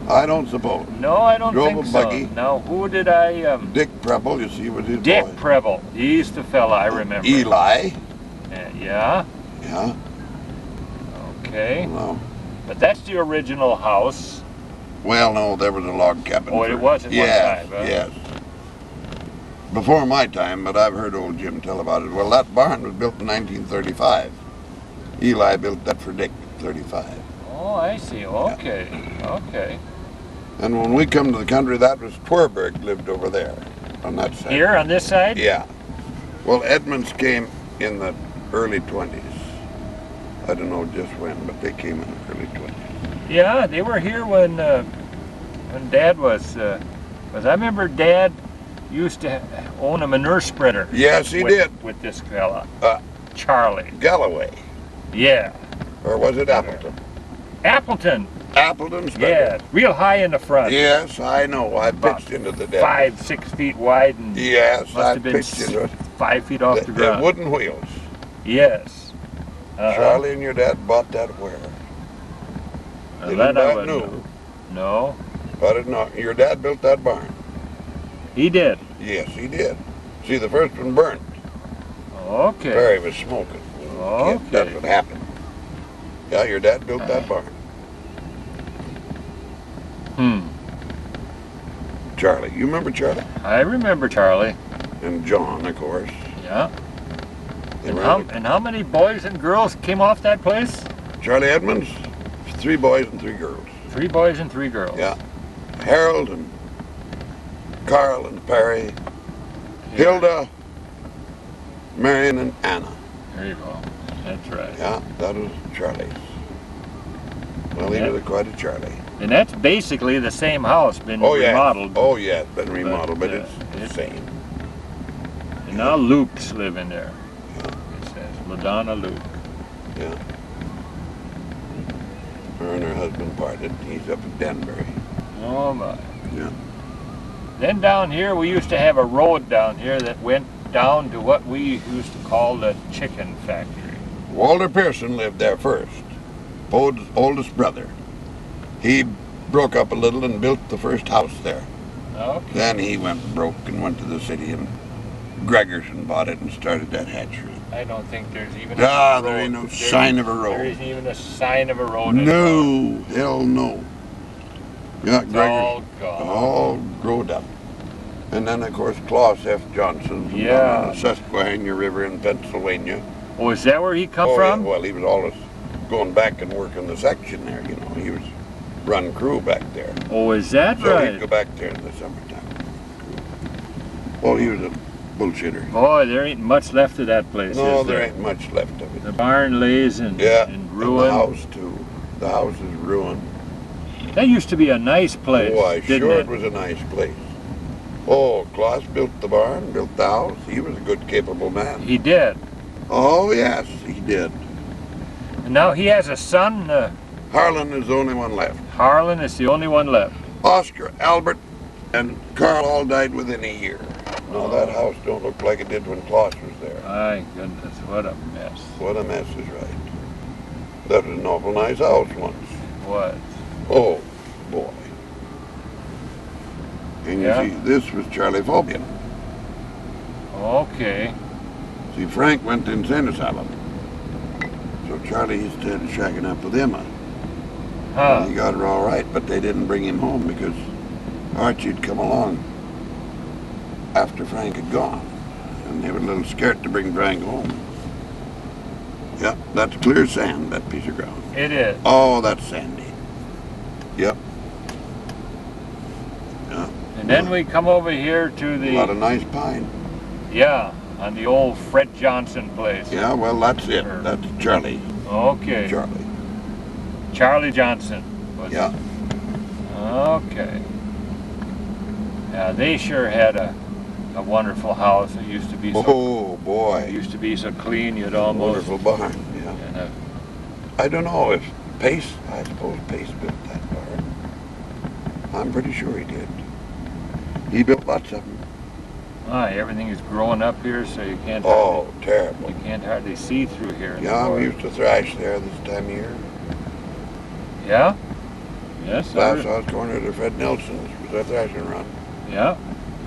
I don't suppose. No, I don't Drove think a so. buggy. Now, who did I, Dick Preble, you see, was his Dick boy. Preble. He's the fella I remember. Eli. Yeah, Yeah. okay. No. But that's the original house. Well, no, there was a log cabin. Oh, it was at one yes, time, huh? Yes. Before my time, but I've heard old Jim tell about it. Well, that barn was built in 1935. Eli built that for Dick, 35. Oh, I see. Okay, okay. And when we come to the country, that was Twerberg lived over there, on that side. Here on this side? Yeah. Well, Edmonds came in the early 20s. I don't know just when, but they came in the early 20s. Yeah, they were here when Dad was I remember Dad used to own a manure spreader. Yes, he did. With this fella, Uh, Charlie. Galloway, Yeah. or was it Appleton? Appleton. Appleton Spencer. Yeah, real high in the front. Yes, I know. I About pitched into the deck. 5-6 feet wide and Yes, must I have been pitched into it. 5 feet off the The ground. wooden wheels. Yes. Charlie and your dad bought that where? They That didn't I buy it wouldn't new. know. No, But it not. Your dad built that barn. he did. Yes, he did. See, the first one burnt. Okay. Barry was smoking. Okay. That's what happened. Yeah, your dad built that barn. Charlie. You remember Charlie? I remember Charlie. And John, of course. Yeah. They And ran how, and how many boys and girls came off that place? Charlie Edmonds, 3 boys and 3 girls. 3 boys and 3 girls. Yeah. Harold and Carl and Perry, Hilda, Marion and Anna. There you go. That's right. Yeah, that was Charlie's. Well, he was quite a Charlie. And that's basically the same house, been Oh, yeah. remodeled. Oh, yeah, it's been remodeled, but it's the it's- same. And now Luke's living there. It says LaDonna Luke. Yeah. Her and her husband parted. He's up in Danbury. Oh my. Yeah. Then down here, we used to have a road down here that went down to what we used to call the chicken factory. Walter Pearson lived there first, Poe's oldest brother. He broke up a little and built the first house there. Okay. Then he went broke and went to the city, and Gregerson bought it and started that hatchery. I don't think there's even Ah, a there road. ain't no sign of a There road. isn't even a sign of a road. No, hell no. Yeah, It's all Gregerson, gone. all growed up. And then, of course, Claus F. Johnson from Yeah. down on the Susquehanna River in Pennsylvania. Oh, is that where he come Oh, from? yeah, well, he was always going back and working the section there, you know. He was run crew back there. Oh, is that So right? he'd go back there in the summertime. Well, he was a bullshitter. Boy, there ain't much left of that place, No, is there there? ain't much left of it. The barn lays in, Yeah, in and ruin. the house too. The house is ruined. That used to be a nice place, Oh, I didn't sure it? it was a nice place. Oh, Claus built the barn, built the house. He was a good, capable man. He did. Oh, yes, he did. And now he has a son. Harlan is the only one left. Harlan is the only one left. Oscar, Albert, and Carl all died within a year. No, that house don't look like it did when Claus was there. My goodness, what a mess. What a mess is right. That was an awful nice house once. What? Oh, boy. And you Yeah? see, this was Charlie Fabian. Okay. See, Frank went to insane asylum. So Charlie started shagging up with Emma. Huh. He got her all right, but they didn't bring him home because Archie'd come along after Frank had gone. And they were a little scared to bring Frank home. Yep, that's clear sand, that piece of ground. It is. Oh, that's sandy. Yep. Yeah. And then we come over here to A lot of the, nice pine. yeah, on the old Fred Johnson place. Yeah, well, that's it. That's Charlie. Okay. Charlie. Charlie Johnson. Was Yeah. Okay. Yeah, they sure had a wonderful house. It used to be so, Oh, it boy. used to be so clean you'd almost. Wonderful barn. Yeah. And, I don't know if Pace, I suppose Pace built that barn. I'm pretty sure he did. He built lots of them. everything is growing up here, so you can't. Oh, hardly, terrible. you can't hardly see through here. Yeah, we anymore. used to thrash there this time of year. Yeah. Yes. Last house corner to Fred Nelson's was a thrashing run. Yeah,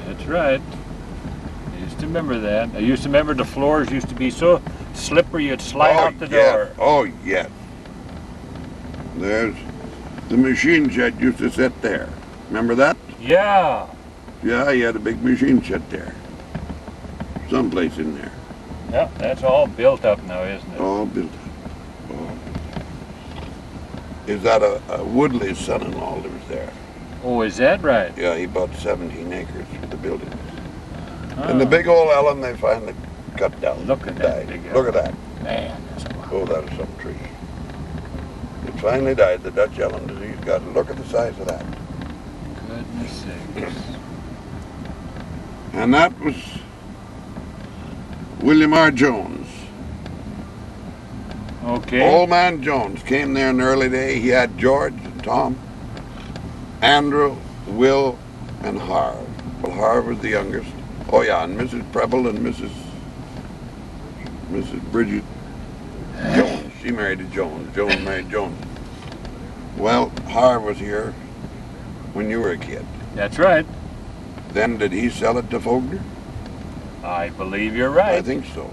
that's right. I used to remember that. I used to remember the floors used to be so slippery you'd slide out the yeah. door. Oh, yes. There's the machine shed used to sit there. Remember that? Yeah. Yeah, he had a big machine shed there. Someplace in there. Yeah, that's all built up now, isn't it? All built up. Oh. Is that a Woodley's son-in-law lives there? Oh, is that right? Yeah, he bought 17 acres for the buildings. Oh, And the big old elm they finally cut down. Look at that Died. big Look elm. at that. Man, that's a lot. Oh, that is some tree. It finally died, the Dutch elm disease got it. Look at the size of that. Goodness sakes. And that was William R. Jones. Okay. Old man Jones came there in the early day. He had George and Tom, Andrew, Will, and Harv. Well, Harv was the youngest. Oh yeah, and Mrs. Preble and Mrs. Bridget Jones. She married to Jones. Jones married Jones. Well, Harv was here when you were a kid. That's right. Then did he sell it to Fogner? I believe you're right. I think so.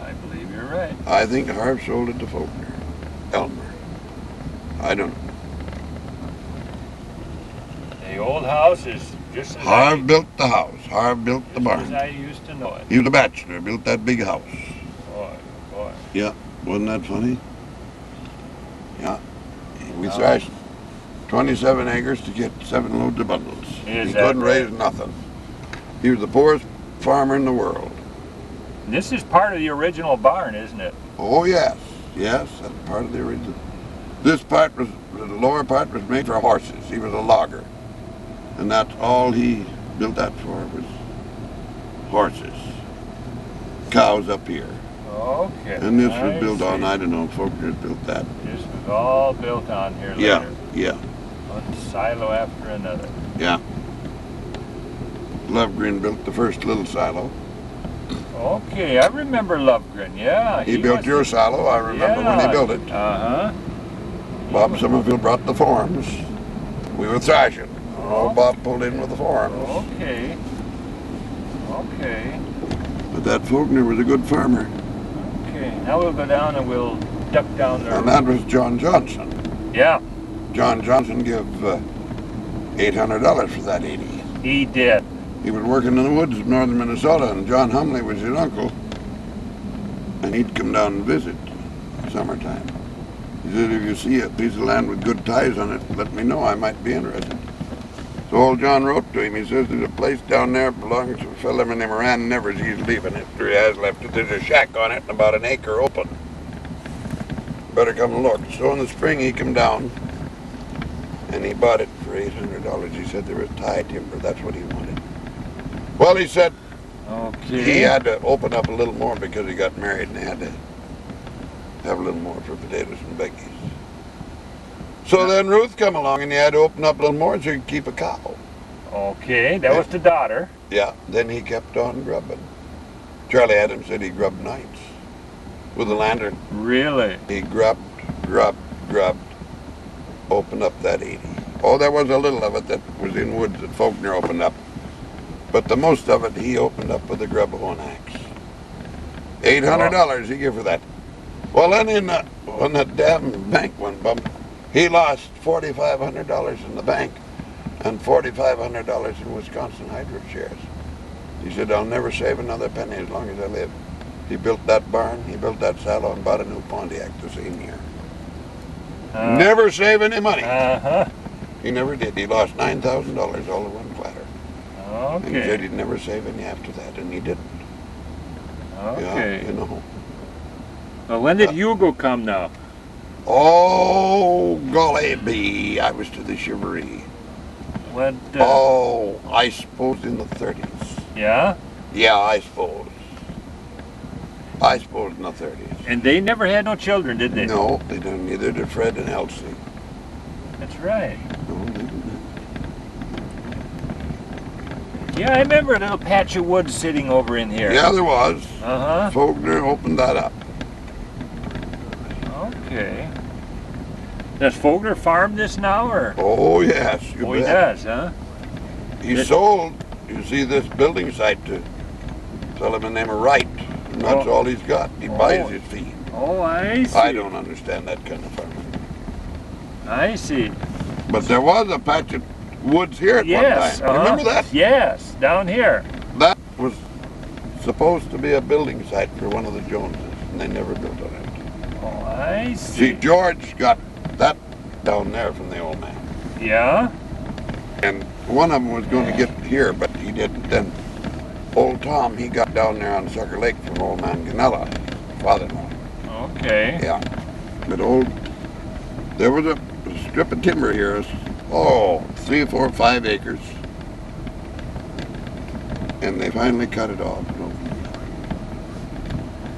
I believe you're right. I think Harv sold it to Fogner. Elmer. I don't know. The old house is just as Harv built the house. Harv built the as barn. I used to know it. He was a bachelor, built that big house. Boy. Yeah, wasn't that funny? Yeah. We Oh. thrashed 27 acres to get 7 loads of bundles. Is He that couldn't right? raise nothing. He was the poorest farmer in the world. This is part of the original barn, isn't it? Oh yes, yes, that's part of the original. This part was, the lower part was made for horses. He was a logger. And that's all he built that for was horses. Cows up here. Okay. And this was I built on, see. I don't know, Faulkner built that. This was all built on here Yeah, later. yeah, One silo after another. yeah. Lovegreen built the first little silo. Okay, I remember Lovegren, yeah. He built was your the- silo, I remember when he built it. Uh-huh. Bob Somerville brought the forms. We were thrashing. Oh. Bob pulled in with the forms. Okay. Okay. But that Faulkner was a good farmer. Okay. Now we'll go down and we'll duck down there. And that was John Johnson. Yeah, John Johnson gave $800 for that 80. he did. He was working in the woods of northern Minnesota, and John Humley was his uncle. And he'd come down and visit summertime. He said, if you see a piece of land with good ties on it, let me know, I might be interested. So old John wrote to him, he says, there's a place down there belongs to a fellow named Moran Nevers, he's leaving it, or he has left it. There's a shack on it and about an acre open. Better come and look. So in the spring he come down and he bought it for $800. He said there was tie timber, that's what he wanted. Well, he said Okay. he had to open up a little more because he got married and he had to have a little more for potatoes and veggies. So then Ruth come along and he had to open up a little more so he could keep a cow. Okay, that was the daughter. Yeah, then he kept on grubbing. Charlie Adams said he grubbed nights with a lantern. Really? He grubbed, opened up that 80. Oh, there was a little of it that was in woods that Faulkner opened up. But the most of it he opened up with a grub of one axe. $800 he gave for that. Well, then when that damn bank went bump, he lost $4,500 in the bank and $4,500 in Wisconsin Hydro shares. He said, I'll never save another penny as long as I live. He built that barn, he built that silo, and bought a new Pontiac the same year. Never save any money. Uh-huh. He never did. He lost $9,000 all in one clatter. And he said Okay. he'd never save any after that, and he didn't. Okay. Yeah, you know. Well, when did Hugo come now? Oh, golly bee, I was to the chivalry. When? Oh, I suppose in the 30s. Yeah? Yeah, I suppose. I suppose in the 30s. And they never had no children, did they? No, they didn't. Neither did Fred and Elsie. That's right. No, they didn't. Yeah, I remember a little patch of woods sitting over in here. Yeah, there was. Uh-huh. Faulkner opened that up. Okay. Does Fogler farm this now, or? Oh, yes, you Oh, bet. he does, huh? He sold, you see, this building site to a fellow named Wright. And that's Oh. all he's got. He buys his feed. Oh, I see. I don't understand that kind of farming. I see. But there was a patch of woods here at Yes. one time. Remember that? Yes, down here. That was supposed to be a building site for one of the Joneses, and they never built on it. Oh, I See, see. George got that down there from the old man. Yeah? And one of them was going to get here, but he didn't. Then old Tom, he got down there on Sucker Lake from old man Ganella, father-in-law. Okay. Yeah. But there was a strip of timber here, 3, 4, 5 acres. And they finally cut it off.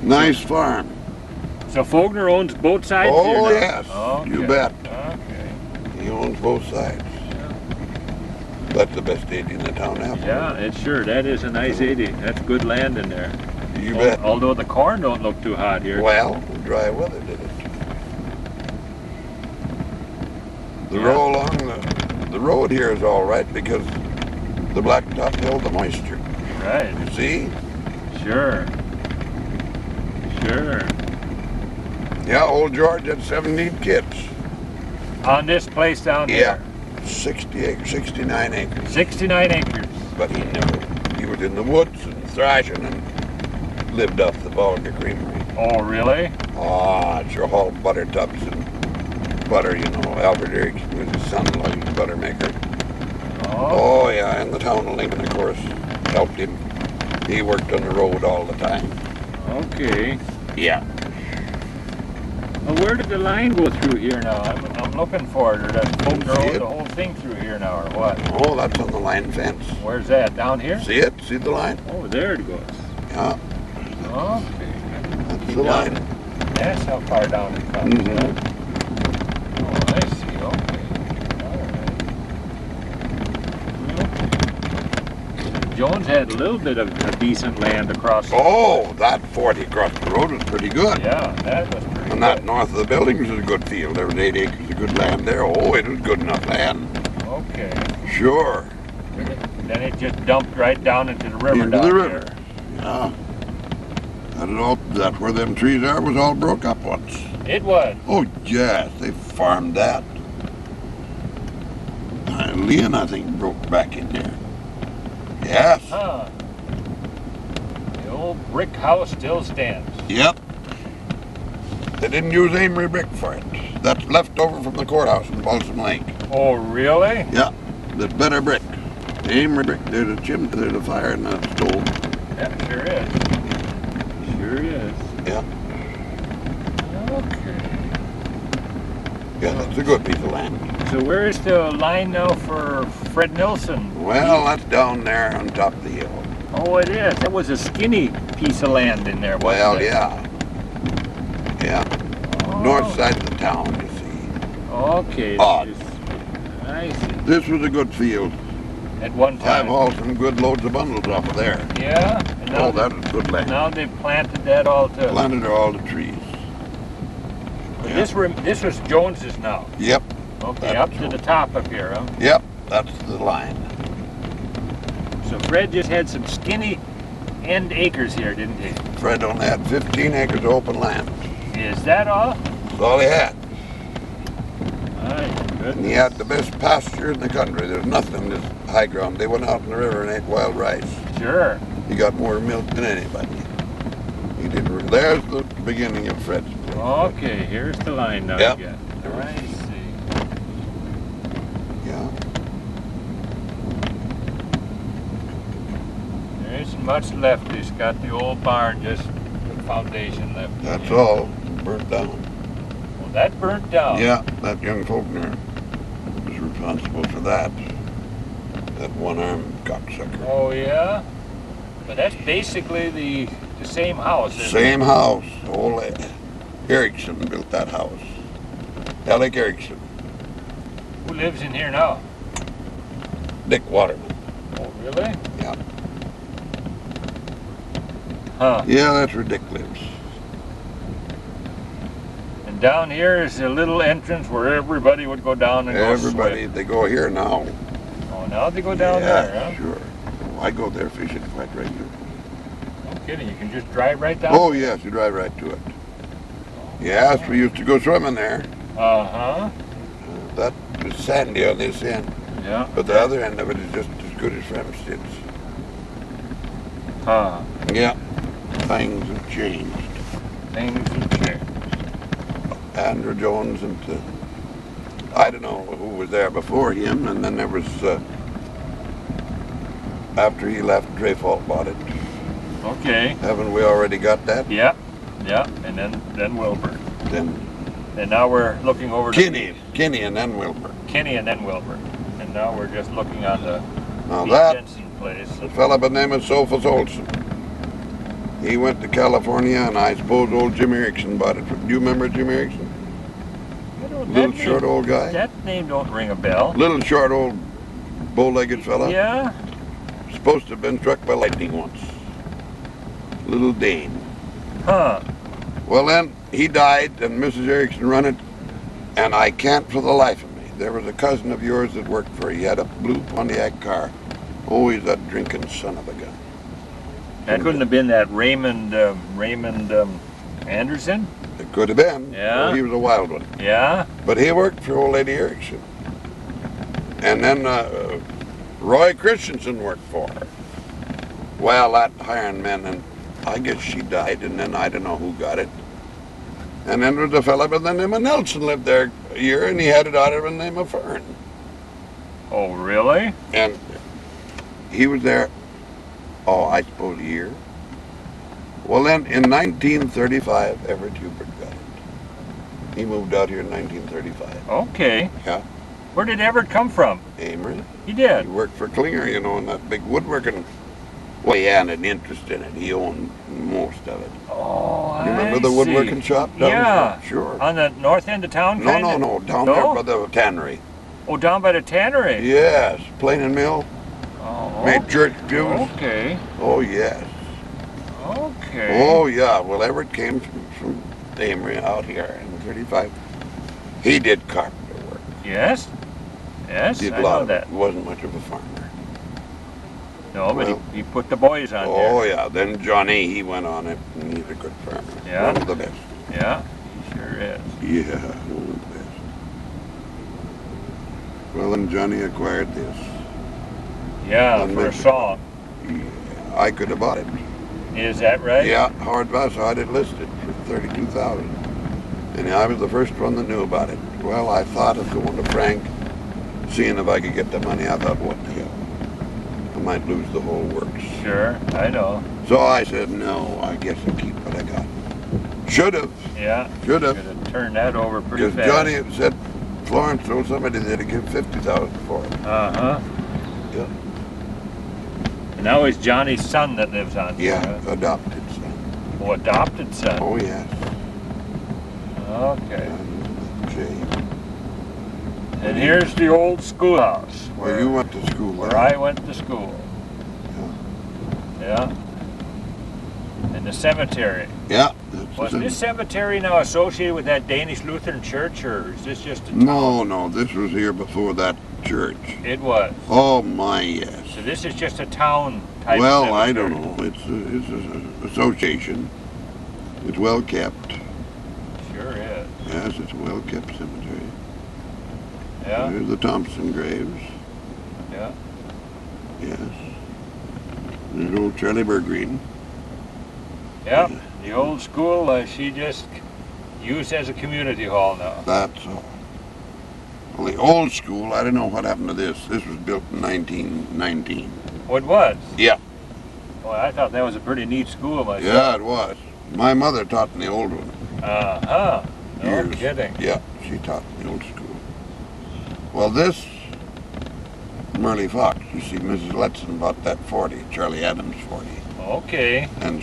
Nice farm. So Fogler owns both sides here Oh, now? yes. Okay. You bet. Okay. He owns both sides. That's the best 80 in the town now. Yeah, it's sure. That is a nice 80. That's good land in there. You bet. Although the corn don't look too hot here. Well, dry weather did it. The Yeah. row along the road here is all right because the blacktop held the moisture. Right. You see? Sure. Sure. Yeah, old George had 17 kids. On this place down Yeah. here. 60 acres, 69 acres. 69 acres. But he knew. He was in the woods and thrashing and lived off the Volga Creamery. Oh, really? Ah, sure hauled butter tubs and butter, you know. Albert Erickson was his son-in-law, he was a butter maker. Oh. Oh, yeah, and the town of Lincoln, of course, helped him. He worked on the road all the time. Okay. Yeah. Well, where did the line go through here now? I'm looking for it. Or does Polk See Road it? the whole thing through here now, or what? Oh, that's on the line fence. Where's that? Down here? See it? See the line? Oh, there it goes. Yeah, Okay. that's the Down. line. That's how far down it comes. Mhm. Oh, I see. Okay. All right. Jones had a little bit of decent land across. Oh, that 40 across the road was pretty good. Yeah, that was pretty And good. that north of the buildings was a good field. There was 8 acres of good land there. Oh, it was good enough land. Okay. Sure. Then it just dumped right down into the river Into down the there. river. Yeah. I don't know, that where them trees are was all broke up once. It was. Oh, yes, they farmed that. Leon, I think, broke back in there. Yes. Huh. The old brick house still stands. Yep. They didn't use Amery brick for it. That's left over from the courthouse in Balsam Lake. Oh, really? Yeah, the better brick. Amery brick, there's a chimney, there's a fire in that stove. Yeah, sure is. Sure is. Yeah. Okay. Yeah, that's a good piece of land. So where is the line now for Fred Nilsson? Well, that's down there on top of the hill. Oh, it is. That was a skinny piece of land in there, wasn't Well, it? yeah. Yeah. Oh. North side of the town, you see. Okay. Odd. I see. This was a good field. At one I've time. hauled some good loads of bundles off of there. Yeah? And now Oh, that was good land. Now they've planted that all too. Planted all the trees. But Yeah. this was Jones's now. Yep, Okay, That's up to the top up here, huh? yep, that's the line. So Fred just had some skinny end acres here, didn't he? Fred only had 15 acres of open land. Is that all? That's all he had. My And goodness. he had the best pasture in the country. There's nothing in this high ground. They went out in the river and ate wild rice. Sure. He got more milk than anybody. He did. There's the beginning of Fred's place. Okay, here's the line now Yep. again. I see. Yeah. There isn't much left. He's got the old barn, just the foundation left. That's all. Burnt down. Well, that burnt down. Yeah, that young Faulkner was responsible for that. That one-armed cocksucker. Oh, yeah? But that's basically the same house, isn't it? Same house. Old Erickson built that house. Alec Erickson. Who lives in here now? Dick Waterman. Oh, really? Yeah. Huh. Yeah, that's where Dick lives. And down here is a little entrance where everybody would go down and Everybody, go swim. they go here now. Oh, now they go down yeah, there, huh? Sure. Oh, I go there fishing quite regularly. No kidding. You can just drive right down? Oh, yes, you drive right to it. Yes, we used to go swimming there. Uh-huh. That is sandy on this end, Yeah. but the other end of it is just as good as Fremsted's. Huh. Yeah, things have changed. Things have changed. Andrew Jones and I don't know who was there before him, and then there was after he left, Dreyfalt bought it. Okay. Haven't we already got that? Yeah. Yeah. And then Wilbur. Then And now we're looking over to Kinney, and then Wilbur. Kenny and then Wilbur. And now we're just looking on the Now Pete that Jensen place. a fella by the name of Sophus Olson. He went to California, and I suppose old Jim Erickson bought it. Do you remember Jim Erickson? I don't Little short old guy. That name don't ring a bell. Little short old bow-legged fella. Yeah. Supposed to have been struck by lightning once. Little Dane. Huh. Well then, he died and Mrs. Erickson run it, and I can't for the life of me. There was a cousin of yours that worked for her. He had a blue Pontiac car. Always that drinking son of a gun. That couldn't have been that Raymond Anderson? It could have been. Yeah. Well, he was a wild one. Yeah. But he worked for old lady Erickson. And then Roy Christensen worked for her. Well, that hiring man, and I guess she died, and then I don't know who got it. And then there was a fella by the name of Nelson lived there a year, and he had a daughter by the name of Fern. Oh, really? And he was there, I suppose a year. Well then, in 1935, Everett Hubert got it. He moved out here in 1935. Okay. Yeah. Where did Everett come from? Amery. He did. He worked for Klinger, you know, in that big woodworking. Well, he had an interest in it. He owned most of it. Oh, You remember the woodworking shop down Yeah. there? Sure. On the north end of town? No, kinda? no, down No? there by the tannery. Oh, down by the tannery? Yes, Plain and Mill. Oh, Made church pews. okay. Oh, yes. Okay. Oh, yeah. Well, Everett came from Amery out here in 35. He did carpenter work. Yes? Yes, Did I a lot know of that. it. Wasn't much of a farmer. No, but Well- he put the boys on Oh, there. yeah. Then Johnny, he went on it, and he's a good farmer. Yeah? One of the best. Yeah, he sure is. Yeah, one of the best. Well, then Johnny acquired this. Yeah, One for a minute. song. Yeah, I could have bought it. Is that right? Yeah, Howard Voss, I had it listed for $32,000. And I was the first one that knew about it. Well, I thought of going to Frank, seeing if I could get the money. I thought, what the hell? I might lose the whole works. Sure, I know. So I said, no, I guess I'll keep what I got. Should have. Yeah. Should have. Could have turned that over pretty Because fast. Johnny had said Florence told somebody they'd give $50,000 for it. Uh-huh. Yeah. And now it's Johnny's son that lives on Yeah, there. adopted son. Oh, adopted son. Oh, yes. Okay. Jay. And here's the old schoolhouse. Where you went to school. Where there. I went to school. Yeah. And the cemetery. Yeah. That's Was the this cemetery now associated with that Danish Lutheran church, or is this just a No, this was here before that church. It was. Oh my, yes. So this is just a town type Well, cemetery. I don't know. It's an association. It's well kept. Sure is. Yes, it's a well kept cemetery. Yeah. There's the Thompson graves. Yeah. Yes. There's old Charlie Bergreen. Yeah. The old school, she just used as a community hall now. That's all. Well, the old school, I don't know what happened to this. This was built in 1919. What was? Yeah. Well, I thought that was a pretty neat school myself. Yeah, it was. My mother taught in the old one. Uh-huh. No Years. kidding. Yeah, she taught in the old school. Well, this Merle Fox, you see, Mrs. Letson bought that 40, Charlie Adams 40, Okay. and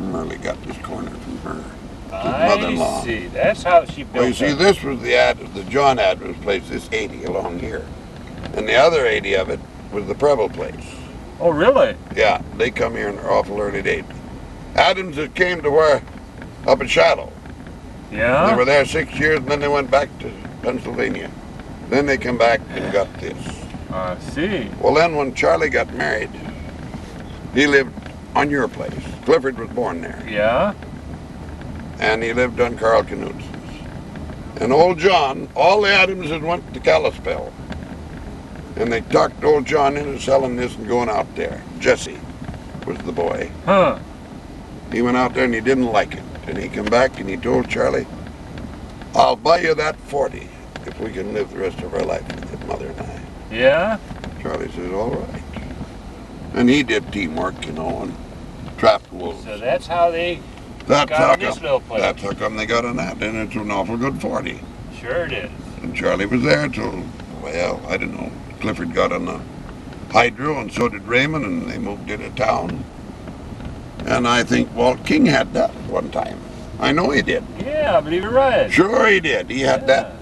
Merle got this corner from her. I mother-in-law. see. That's how she built Well, you see, it. this was the John Adams place, this 80 along here, and the other 80 of it was the Preble place. Oh, really? Yeah, they come here in their awful early days. Adams that came to where, up at Shiloh. Yeah? They were there 6 years, and then they went back to Pennsylvania. Then they come back and got this. I see. Well, then when Charlie got married, he lived on your place. Clifford was born there. Yeah? And he lived on Carl Knutson's. And old John, all the Adamses went to Kalispell. And they talked old John into selling this and going out there. Jesse was the boy. Huh. He went out there and he didn't like it. And he come back and he told Charlie, I'll buy you that 40 if we can live the rest of our life with it, Mother and I. Yeah? Charlie says, all right. And he did teamwork, you know, and trapped wolves. So that's how they That's got how on this come, little place. that's how come they got on that, and it's an awful good 40. Sure it is. And Charlie was there till, well, I don't know, Clifford got on the hydro, and so did Raymond, and they moved into town. And I think Walt King had that one time. I know he did. Yeah, I believe you're right. Sure he did. He had Yeah. that.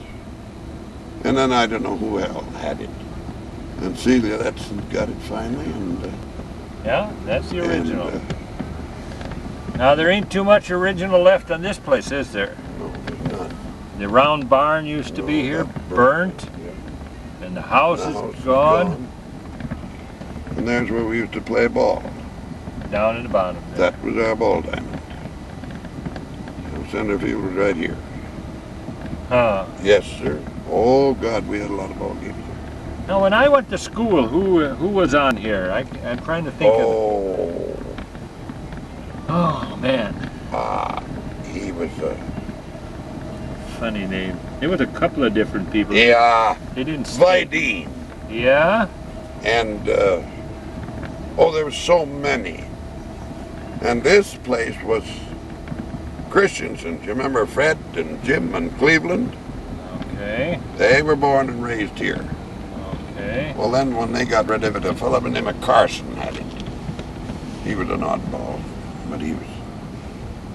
And then I don't know who else had it. And Celia, that's got it finally. And Yeah, that's the original. And, now there ain't too much original left on this place, is there? no, there's not. The round barn used to be here, That burnt, Yeah. and the house The is house is gone. And there's where we used to play ball. Down in the bottom there. That was our ball diamond. The center field was right here. Huh. Yes, sir. Oh, God, we had a lot of ball games here. Now, when I went to school, who was on here? I'm trying to think of. Oh man. He was Funny name. There was a couple of different people. yeah, They didn't stay. Vidine. Yeah. And there were so many. And this place was Christensen's. You remember Fred and Jim and Cleveland? Okay. They were born and raised here. Okay. Well, then when they got rid of it, a fellow by the name of Carson had it. He was an oddball, but he was.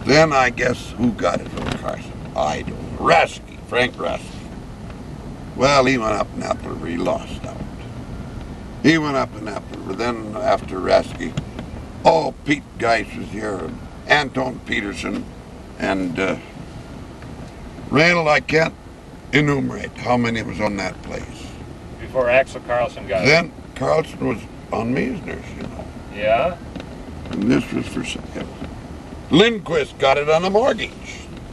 Then I guess who got it from Carson? I don't know. Rasky, Frank Rasky. Well, he went up in Apple, he lost out. He went up in Apple, then after Rasky, Pete Geis was here, and Anton Peterson, and Reynold, I can't enumerate how many was on that place. Before Axel Carlson got it. Then Carlson was on Meisner's, you know. Yeah. And this was for sale. Lindquist got it on a mortgage.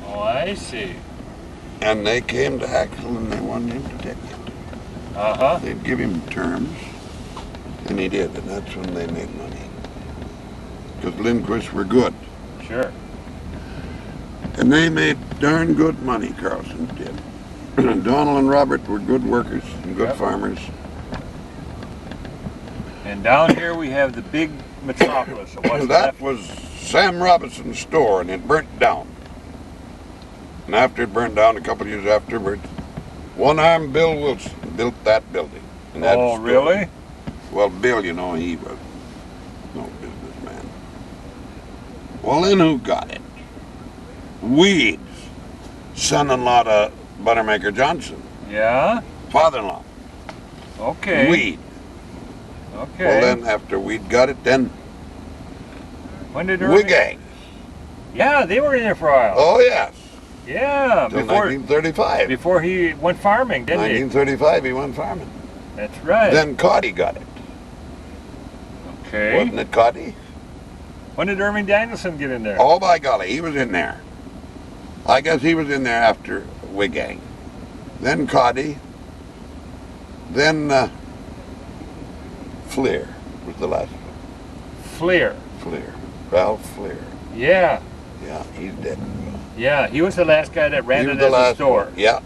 Oh, I see. And they came to Axel and they wanted him to take it. Uh-huh. They'd give him terms, and he did, and that's when they made money. Because Lindquist were good. Sure. And they made darn good money, Carlson did. Donald and Robert were good workers and good farmers. And down here we have the big metropolis. So what's That left? was Sam Robinson's store, and it burnt down. And after it burned down, a couple of years afterwards, one-armed Bill Wilson built that building. And that Oh, store. really? Well, Bill, you know, he was no businessman. Well, then who got it? Weeds, son-in-law to Buttermaker Johnson, Yeah. father-in-law. Okay. Weed. Okay. Well, then after Weed got it, then When did Irving? Wigang. Yeah, they were in there for a while. Oh, yes. Yeah, Till before 1935. before he went farming, didn't 1935, he went farming. he? That's right. Then Cotty got it. Okay. Wasn't it Cotty? When did Irving Danielson get in there? Oh, by golly, he was in there. I guess he was in there after Wigang. Then Cotty. Then Fleer was the last one. Fleer. Fleer. Ralph Fleer. Yeah. Yeah, he's dead. Yeah, he was the last guy that ran He it was the as a last store. one. Yeah,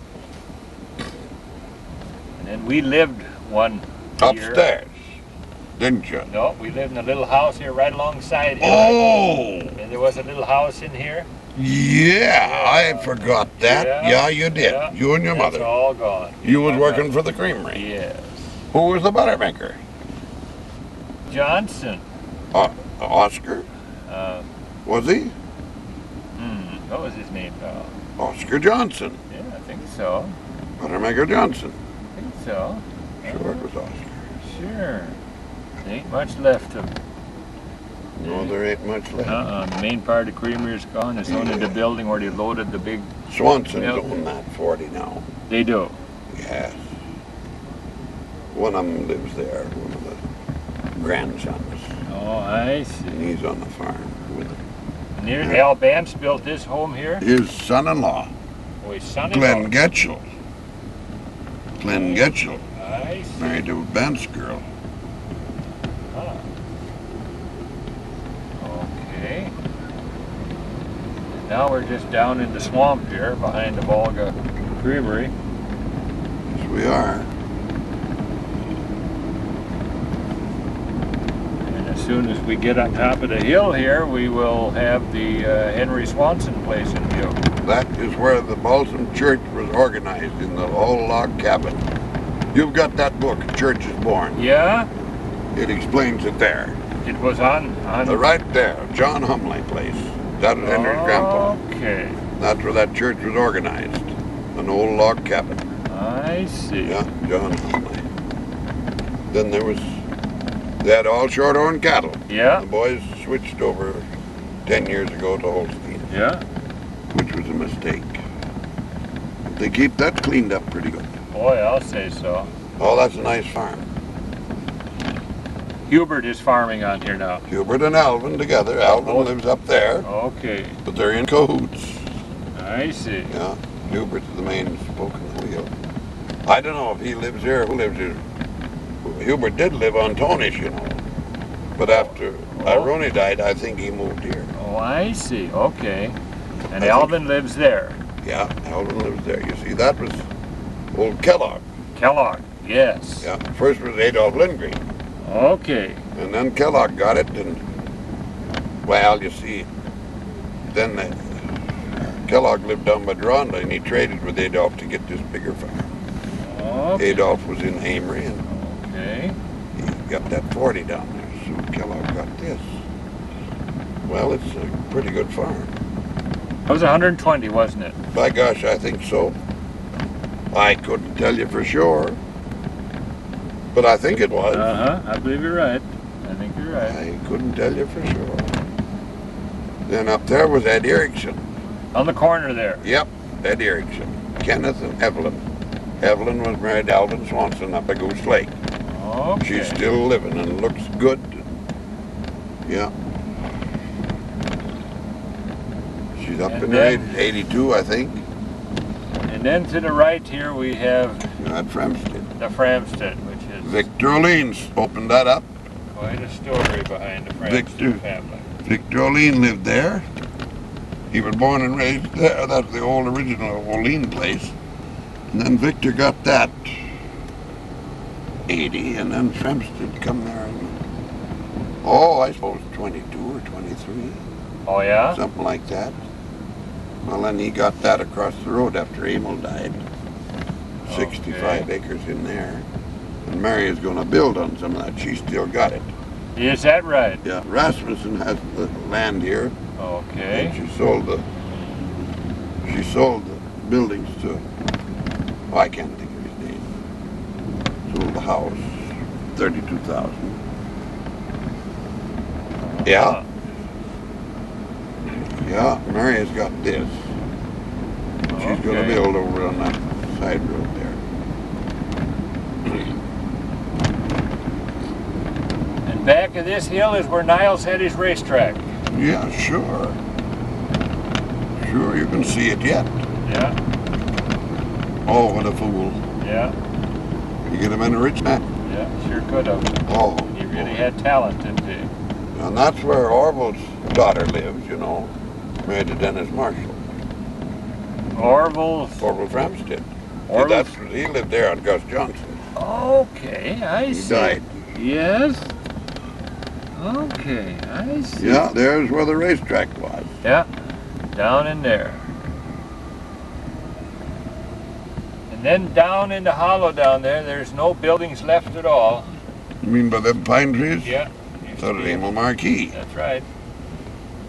And then we lived one year. upstairs. Didn't you? No, we lived in a little house here right alongside here. Oh! And there was a little house in here. Yeah, I forgot that. Yeah, you did. Yeah. You and your That's mother. all gone. You was My working mother. for the creamery. Yes. Who was the buttermaker? Johnson. Oscar? Uh, Was he? what was his name? Oscar Johnson. Yeah, I think so. Buttermaker Johnson. I think so. Sure, it was Oscar. Sure. There ain't much left of. No, there ain't much left. The main part of the creamery is gone. It's only the building where they loaded the big. Swanson's Milk. own that 40 now. They do. Yes. One of them lives there, one of the grandsons. Oh, I see. And he's on the farm with him. And here's Al Bamps built this home here. His son-in-law, Oh, his son-in-law. Glenn Getchell. Glenn Getchell, I see. married to a Bant's girl. Huh. Okay. Now we're just down in the swamp here behind the Volga Creamery. Yes, we are. And as soon as we get on top of the hill here, we will have the Henry Swanson place in view. That is where the Balsam Church was organized, in the old log cabin. You've got that book, Church is Born. Yeah, It explains it there. it was on. Right there, John Humley place. That was Henry's grandpa. Okay. That's where that church was organized. An old log cabin. I see. Yeah, John Hamley. Then they had all shorthorn cattle. Yeah. The boys switched over 10 years ago to Holstein. Yeah. Which was a mistake. But they keep that cleaned up pretty good. Boy, I'll say so. Oh, that's a nice farm. Hubert is farming on here now. Hubert and Alvin together. Alvin lives up there, Okay. but they're in cahoots. I see. Yeah, Hubert's the main spoke in the wheel. I don't know if he lives here or who lives here. Hubert did live on Tonish, you know. But after Ironi died, I think he moved here. Oh, I see. Okay. And Alvin lives there. Yeah, Alvin lives there. You see, that was old Kellogg. Kellogg, yes. Yeah, first was Adolph Lindgren. Okay. And then Kellogg got it, and, well, you see, then Kellogg lived down by Deronda, and he traded with Adolph to get this bigger farm. Okay. Adolph was in Amery, and Okay. he got that 40 down there, so Kellogg got this. Well, it's a pretty good farm. It was 120, wasn't it? By gosh, I think so. I couldn't tell you for sure, but I think it was. I believe you're right. I think you're right. I couldn't tell you for sure. Then up there was Ed Erickson. On the corner there. Yep, Ed Erickson. Kenneth and Evelyn. Evelyn was married to Alvin Swanson up at Goose Lake. Okay. She's still living and looks good. Yeah. She's up And in then- her 82, I think. And then to the right here we have At Framstead. the Framstead, which is Victor Olean's opened that up. quite a story behind the Framstead Victor. family. Victor Olean lived there. He was born and raised there. That's the old original Olean place. And then Victor got that 80, and then Framstead come there in, I suppose 22 or 23, Oh yeah? something like that. Well, then he got that across the road after Emil died. 65 acres in there. And Mary is going to build on some of that. She still got it. Is that right? Yeah, Rasmussen has the land here. Okay. And she sold the buildings to, I can't think of his name. Sold the house, 32,000. Yeah. Yeah, Mary has got this. She's going to Okay. build over on that side road there. And back of this hill is where Niles had his racetrack. Yeah, sure. Sure, you can see it yet. Yeah. Oh, what a fool. Yeah. You get him in a rich man. Yeah, sure could have. Oh. He really had talent, didn't he? And that's where Orville's daughter lives, you know. Married to Dennis Marshall. Orville. Orville Framstead. Orville. He lived there on Gus Johnson. Okay, I He see. died. Yes. Okay, I see. Yeah, there's where the racetrack was. Yeah, down in there. And then down in the hollow down there, there's no buildings left at all. You mean by them pine trees? Yeah. So did Emil Marquis. That's right.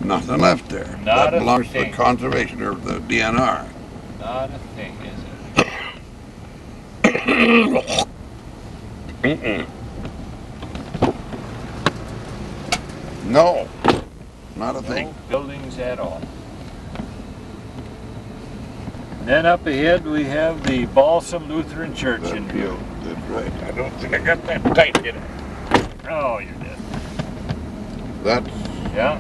Nothing left there. Not that a belongs to thing. the conservation or the DNR. Not a thing, is it? Mm-mm. No, not a thing. No buildings at all. And then up ahead we have the Balsam Lutheran Church in view. That's right. I don't think I got that tight, did I? Oh, you did. That's, Yeah,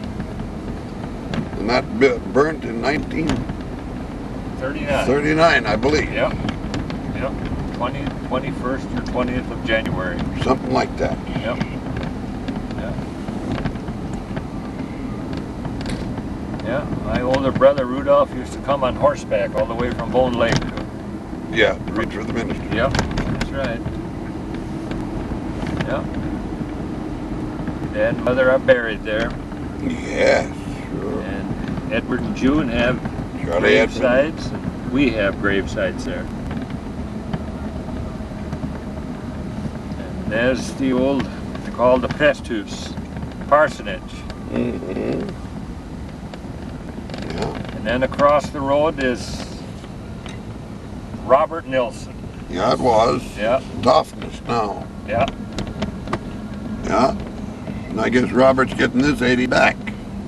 and that burnt in 1939, 39. I believe. Yep. Yep. 21st or 20th of January. Something like that. Yep. Yeah. Yeah. My older brother Rudolph used to come on horseback all the way from Bone Lake. Yeah, to reach for the ministry. Yep. That's right. Yep. Dad and mother are buried there. Yes, sure. And Edward and June have Charlie Edmund. gravesites, and we have gravesites there. And there's the old, called the Presthus parsonage. Mm-hmm. Yeah. And then across the road is Robert Nilsson. Yeah, it was. Yeah. Toughness now. Yeah. Yeah. And I guess Robert's getting this 80 back.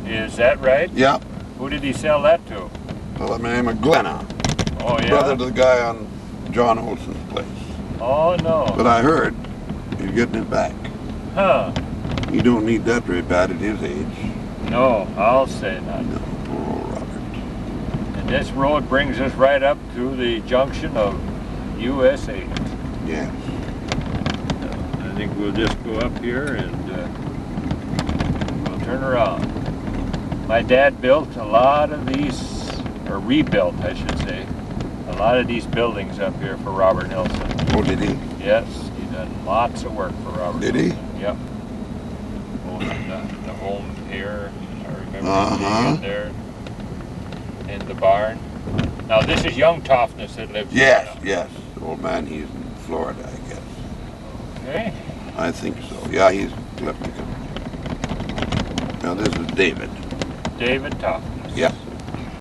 Is that right? Yeah. Who did he sell that to? Fellow by the name of Glenna. Oh, yeah? Brother to the guy on John Olson's place. Oh, no. But I heard he's getting it back. Huh. He don't need that very bad at his age. No, I'll say not. No, poor old Robert. And this road brings us right up to the junction of USA. Yes. I think we'll just go up here and we'll turn around. My dad built a lot of these, or rebuilt, I should say, a lot of these buildings up here for Robert Nelson. Oh, did he? Yes, he done lots of work for Robert Did he? Nelson. Yep. Both the home here, I remember Uh-huh. being in there, and the barn. Now this is young Toughness that lives Yes, here. yes. The old man, he's in Florida, I guess. Okay. I think so. Yeah, he's left. Now this is David. David Toughness. Yeah.